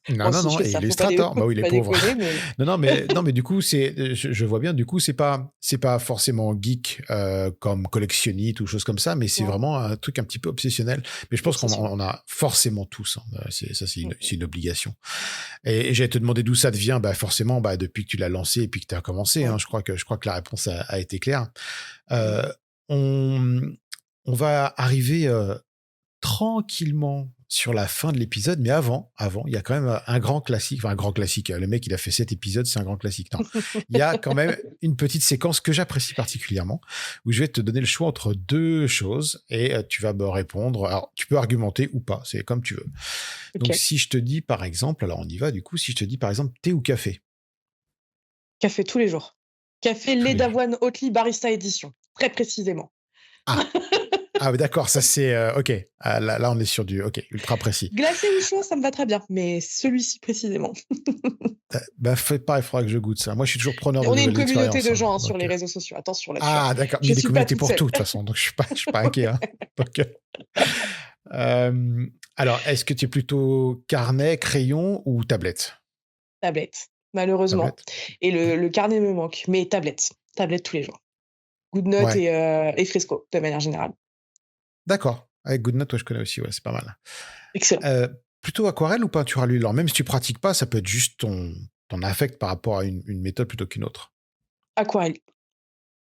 non, Bon, non, si je non, fais et ça, Illustrator, bah faut oui, les pas pauvres. déconner, mais Non, mais du coup, je vois bien, du coup, c'est pas forcément geek comme collectionnite ou choses comme ça, mais c'est non, vraiment un truc un petit peu obsessionnel. Mais je pense qu'on obsession. on a forcément tous, hein. Mmh. C'est une obligation. Et j'allais te demander d'où ça te vient, bah forcément, bah depuis que tu l'as lancé et puis que tu as commencé, hein, Ouais. je crois que la réponse a été claire. Mmh. Euh, on, on va arriver tranquillement sur la fin de l'épisode, mais avant, il y a quand même un grand classique, enfin un grand classique. Le mec, il a fait 7 épisodes, c'est un grand classique. Non, il y a quand même une petite séquence que j'apprécie particulièrement, où je vais te donner le choix entre deux choses et tu vas me répondre. Alors, tu peux argumenter ou pas, c'est comme tu veux. Donc, OK. si je te dis par exemple, alors on y va du coup, si je te dis par exemple thé ou café, Café tous les jours. Café tous lait les jours. d'avoine Oatly barista édition, très précisément. Ah, ah oui, d'accord, ça c'est ok. Ah, là, on est sur du ok ultra précis. Glacé ou chaud, ça me va très bien, mais celui-ci précisément. Bah, fais pas, il faudra que je goûte ça. Moi, je suis toujours preneur de On est une nouvelles communauté expériences, de hein. gens, hein, sur Donc, les réseaux sociaux. Attention là-dessus, hein. ah, d'accord. Mais il Je y a des suis pas communautés toute pour seule. tout, de toute façon. Donc, je suis pas inquiet, hein. Donc, alors, est-ce que tu es plutôt carnet, crayon ou tablette? Tablette, malheureusement, Tablette? et le carnet me manque, mais tablette. Tablette tous les jours. GoodNote Ouais. et Fresco, de manière générale. D'accord. Avec GoodNote, ouais, je connais aussi. Ouais, c'est pas mal. Excellent. Euh, Plutôt aquarelle ou peinture à l'huile? Alors, même si tu pratiques pas, ça peut être juste ton affect par rapport à une méthode plutôt qu'une autre. Aquarelle, Ouais.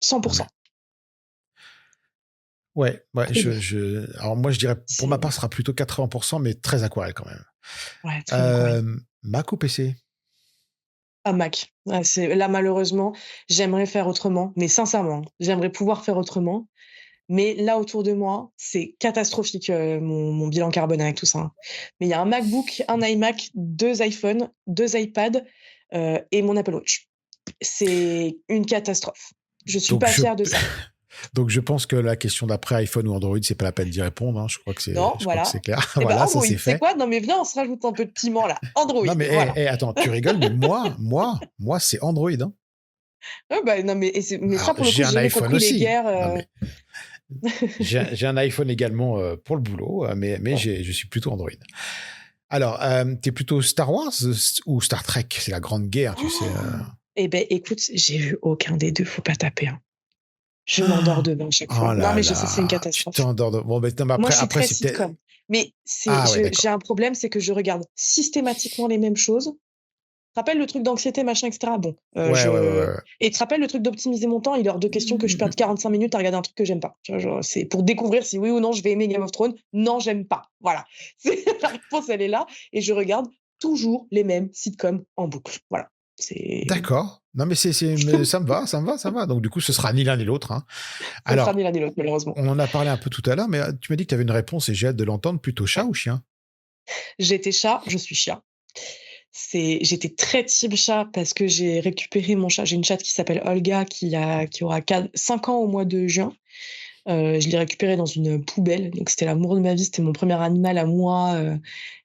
100%. Ouais, ouais, Trop beau. alors moi, je dirais, pour ma C'est part, ce sera plutôt 80%, mais très aquarelle quand même. ouais, très aquarelle. Mac ou PC? Ah Mac. Ouais, c'est là malheureusement, j'aimerais faire autrement, mais sincèrement, j'aimerais pouvoir faire autrement. Mais là autour de moi, c'est catastrophique mon bilan carbone avec tout ça, hein. Mais il y a un MacBook, un iMac, 2 iPhones, 2 iPads et mon Apple Watch. C'est une catastrophe. Je suis Donc pas je fière de ça. Donc je pense que la question d'après iPhone ou Android, c'est pas la peine d'y répondre, hein. Non, Je crois que c'est voilà. clair. Et ben Voilà, ça Android, c'est c'est fait. quoi? Non mais viens, on se rajoute un peu de piment là. Android, Non mais voilà. attends, tu rigoles, mais moi, c'est Android, hein. Ouais, bah, non mais ça Alors pour le coup, j'ai j'ai un jamais iPhone compris les aussi. guerres, Non mais j'ai un iPhone également pour le boulot, mais ouais. je suis plutôt Android. Alors, t'es plutôt Star Wars ou Star Trek? C'est la grande guerre, tu sais. Et beh, écoute, j'ai vu aucun des 2, faut pas taper, hein. Je m'endors devant à chaque fois. Oh Non, là mais je sais, c'est une là, tu catastrophe. t'endors. Bon, mais non, mais Moi, je suis après très c'est peut-être. sitcom, mais c'est Ah ouais, j'ai d'accord. un problème, c'est que je regarde systématiquement les mêmes choses. Tu te rappelles le truc d'anxiété, machin, et cetera? Bon, je Ouais. et tu te rappelles le truc d'optimiser mon temps? Il est hors de question que je perde 45 minutes à regarder un truc que j'aime pas. Tu vois? Genre, c'est pour découvrir si oui ou non je vais aimer Game of Thrones. Non, j'aime pas. Voilà. C'est la réponse, elle est là et je regarde toujours les mêmes sitcoms en boucle. Voilà. C'est D'accord. Non, mais mais ça me va, ça me va, ça me va. Donc, du coup, ce sera ni l'un ni l'autre, hein. ça sera Alors, ni l'un ni l'autre, malheureusement. on en a parlé un peu tout à l'heure, mais tu m'as dit que tu avais une réponse et j'ai hâte de l'entendre. Plutôt chat Ouais. ou chien? J'étais chat, je suis chien. J'étais très team chat parce que j'ai récupéré mon chat. J'ai une chatte qui s'appelle Olga qui aura 5 ans au mois de juin. Je l'ai récupérée dans une poubelle, donc c'était l'amour de ma vie, c'était mon premier animal à moi,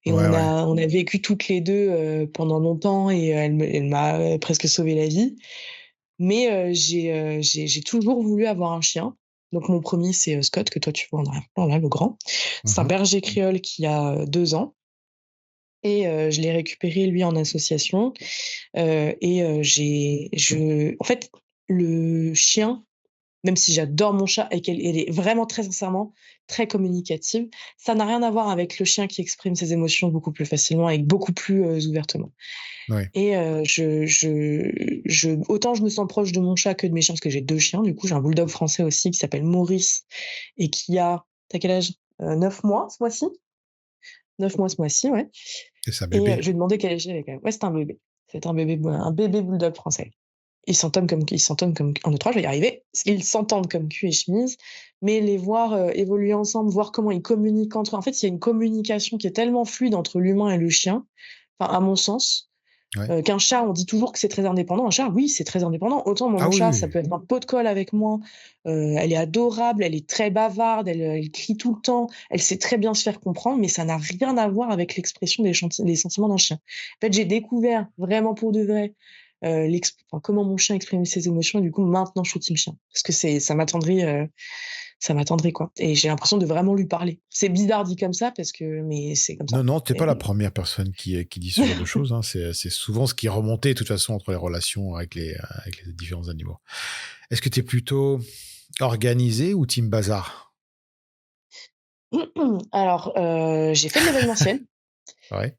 et Ouais, ouais. on a vécu toutes les 2 pendant longtemps et elle m'a, presque sauvé la vie. Mais j'ai toujours voulu avoir un chien. Donc mon premier c'est, Scott, que toi tu vois en arrière-plan là, le grand. C'est un Mhm. berger créole qui a, 2 ans et je l'ai récupéré lui en association. Et en fait, le chien, même si j'adore mon chat et qu'elle elle est vraiment très sincèrement très communicative, ça n'a rien à voir avec le chien qui exprime ses émotions beaucoup plus facilement et beaucoup plus, ouvertement. Ouais. Et autant je me sens proche de mon chat que de mes chiens, parce que j'ai 2 chiens, du coup, j'ai un bulldog français aussi qui s'appelle Maurice et qui a tu quel âge? 9 mois ce mois-ci? 9 mois ce mois-ci, ouais. C'est ça, Et bébé. je lui ai demandé quel âge il avait quand même. Ouais, c'est un bébé. C'est un bébé bulldog français. Ils s'entendent comme 1, 2, 3, je vais y arriver. Ils s'entendent comme cul et chemise, mais les voir, évoluer ensemble, voir comment ils communiquent entre eux. En fait, il y a une communication qui est tellement fluide entre l'humain et le chien, enfin, à mon sens, Ouais. qu'un chat, on dit toujours que c'est très indépendant. Un chat, oui, c'est très indépendant. Autant moi, Ah mon oui, chat, oui, ça oui. peut être un pot de colle avec moi. Elle est adorable, elle est très bavarde, elle crie tout le temps, elle sait très bien se faire comprendre, mais ça n'a rien à voir avec l'expression des sentiments d'un chien. En fait, j'ai découvert vraiment pour de vrai, comment mon chien exprimait ses émotions et du coup, maintenant, je suis team chien. Parce que ça m'attendrit, ça m'attendrait, quoi. Et j'ai l'impression de vraiment lui parler. C'est bizarre dit comme ça mais c'est comme ça. Non, non, t'es Et pas la première personne qui dit ce genre de choses, hein. C'est souvent ce qui est remonté, de toute façon, entre les relations avec les différents animaux. Est-ce que t'es plutôt organisé ou team bazar? Alors, j'ai fait de l'événementiel. Ouais.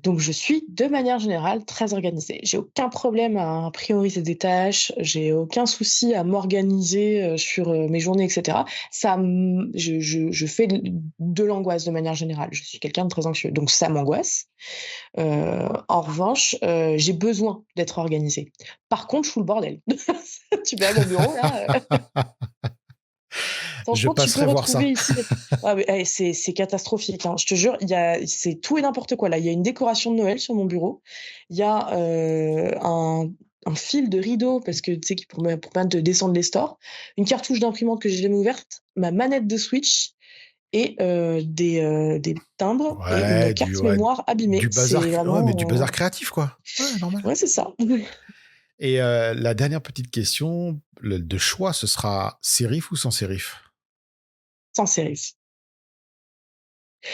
Donc je suis de manière générale très organisée. J'ai aucun problème à prioriser des tâches, j'ai aucun souci à m'organiser, sur, mes journées et cetera. Je fais de l'angoisse de manière générale. Je suis quelqu'un de très anxieux, donc ça m'angoisse. En revanche, j'ai besoin d'être organisée. Par contre, je fous le bordel. Tu verras mon bureau là, Je franchement, tu peux passerai voir ça. retrouver ici ah mais c'est catastrophique, hein. Je te jure, c'est tout et n'importe quoi, là. Il y a une décoration de Noël sur mon bureau. Il y a, un fil de rideau parce que tu sais, qui pour permettre de descendre les stores, une cartouche d'imprimante que j'ai jamais ouverte, ma manette de Switch et des timbres et une carte Ouais, mémoire abîmée. du bazar, C'est ouais, mais du vraiment, bazar créatif, quoi. Ouais, normal. ouais, c'est ça. Et la dernière petite question de choix, ce sera sérif ou sans sérif? Sans sérif.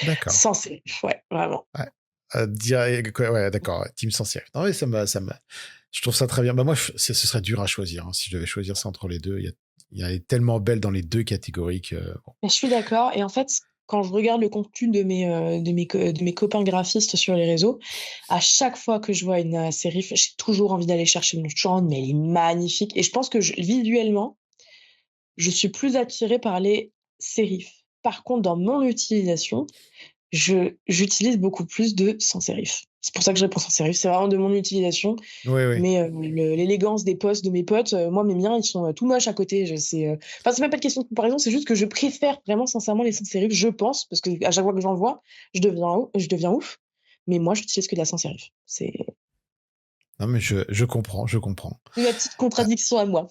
D'accord. Sans sérif, ouais, vraiment. Ouais. Direct, ouais, d'accord, ouais, team sans sérif. Non, mais je trouve ça très bien. Bah, moi, ce serait dur à choisir, hein. Si je devais choisir ça entre les deux, il y a est tellement belle dans les deux catégories que, bon. Mais je suis d'accord et en fait, quand je regarde le contenu de mes copains graphistes sur les réseaux, à chaque fois que je vois une, sérif, j'ai toujours envie d'aller chercher mon stand, mais elle est magnifique et je pense que visuellement, je suis plus attirée par les sérifs. Par contre, dans mon utilisation, j'utilise beaucoup plus de sans sérif. C'est pour ça que je réponds sans sérif, c'est vraiment de mon utilisation, Oui, oui. mais l'élégance des posts de mes potes, moi, mes miens, ils sont, tout moches à côté. Enfin, c'est même pas une question de comparaison, c'est juste que je préfère vraiment sincèrement les sans sérif, je pense, parce qu'à chaque fois que j'en vois, je deviens ouf. Mais moi, j'utilise que de la sans sérif. C'est Non, mais je comprends, je comprends. ma petite Heu, contradiction à moi.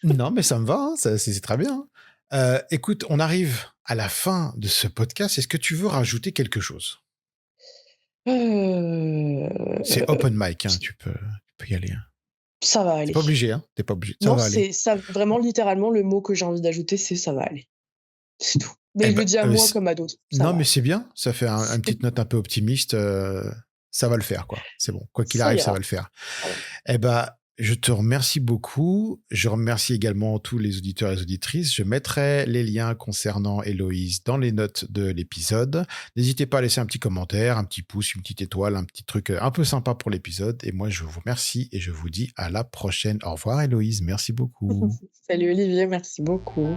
non, mais ça me va, hein, c'est très bien, hein. Écoute, on arrive à la fin de ce podcast. Est-ce que tu veux rajouter quelque chose? C'est Heu, open mic, hein, tu peux y aller, hein. Ça va Tu aller. pas obligé, hein, tu pas obligé. Ça Non, va aller. c'est ça vraiment littéralement le mot que j'ai envie d'ajouter, c'est «ça va aller». C'est tout. Mais Eh je le ben, dis à moi comme à d'autres, ça non, va mais aller. c'est bien, ça fait une petite note un peu optimiste, ça va le faire, quoi. C'est bon, quoi qu'il Ça arrive, ça va ira. le faire. Voilà. Eh ben, je te remercie beaucoup. Je remercie également tous les auditeurs et les auditrices. Je mettrai les liens concernant Héloïse dans les notes de l'épisode. N'hésitez pas à laisser un petit commentaire, un petit pouce, une petite étoile, un petit truc un peu sympa pour l'épisode. Et moi, je vous remercie et je vous dis à la prochaine. Au revoir, Héloïse. Merci beaucoup. Salut Olivier, merci beaucoup.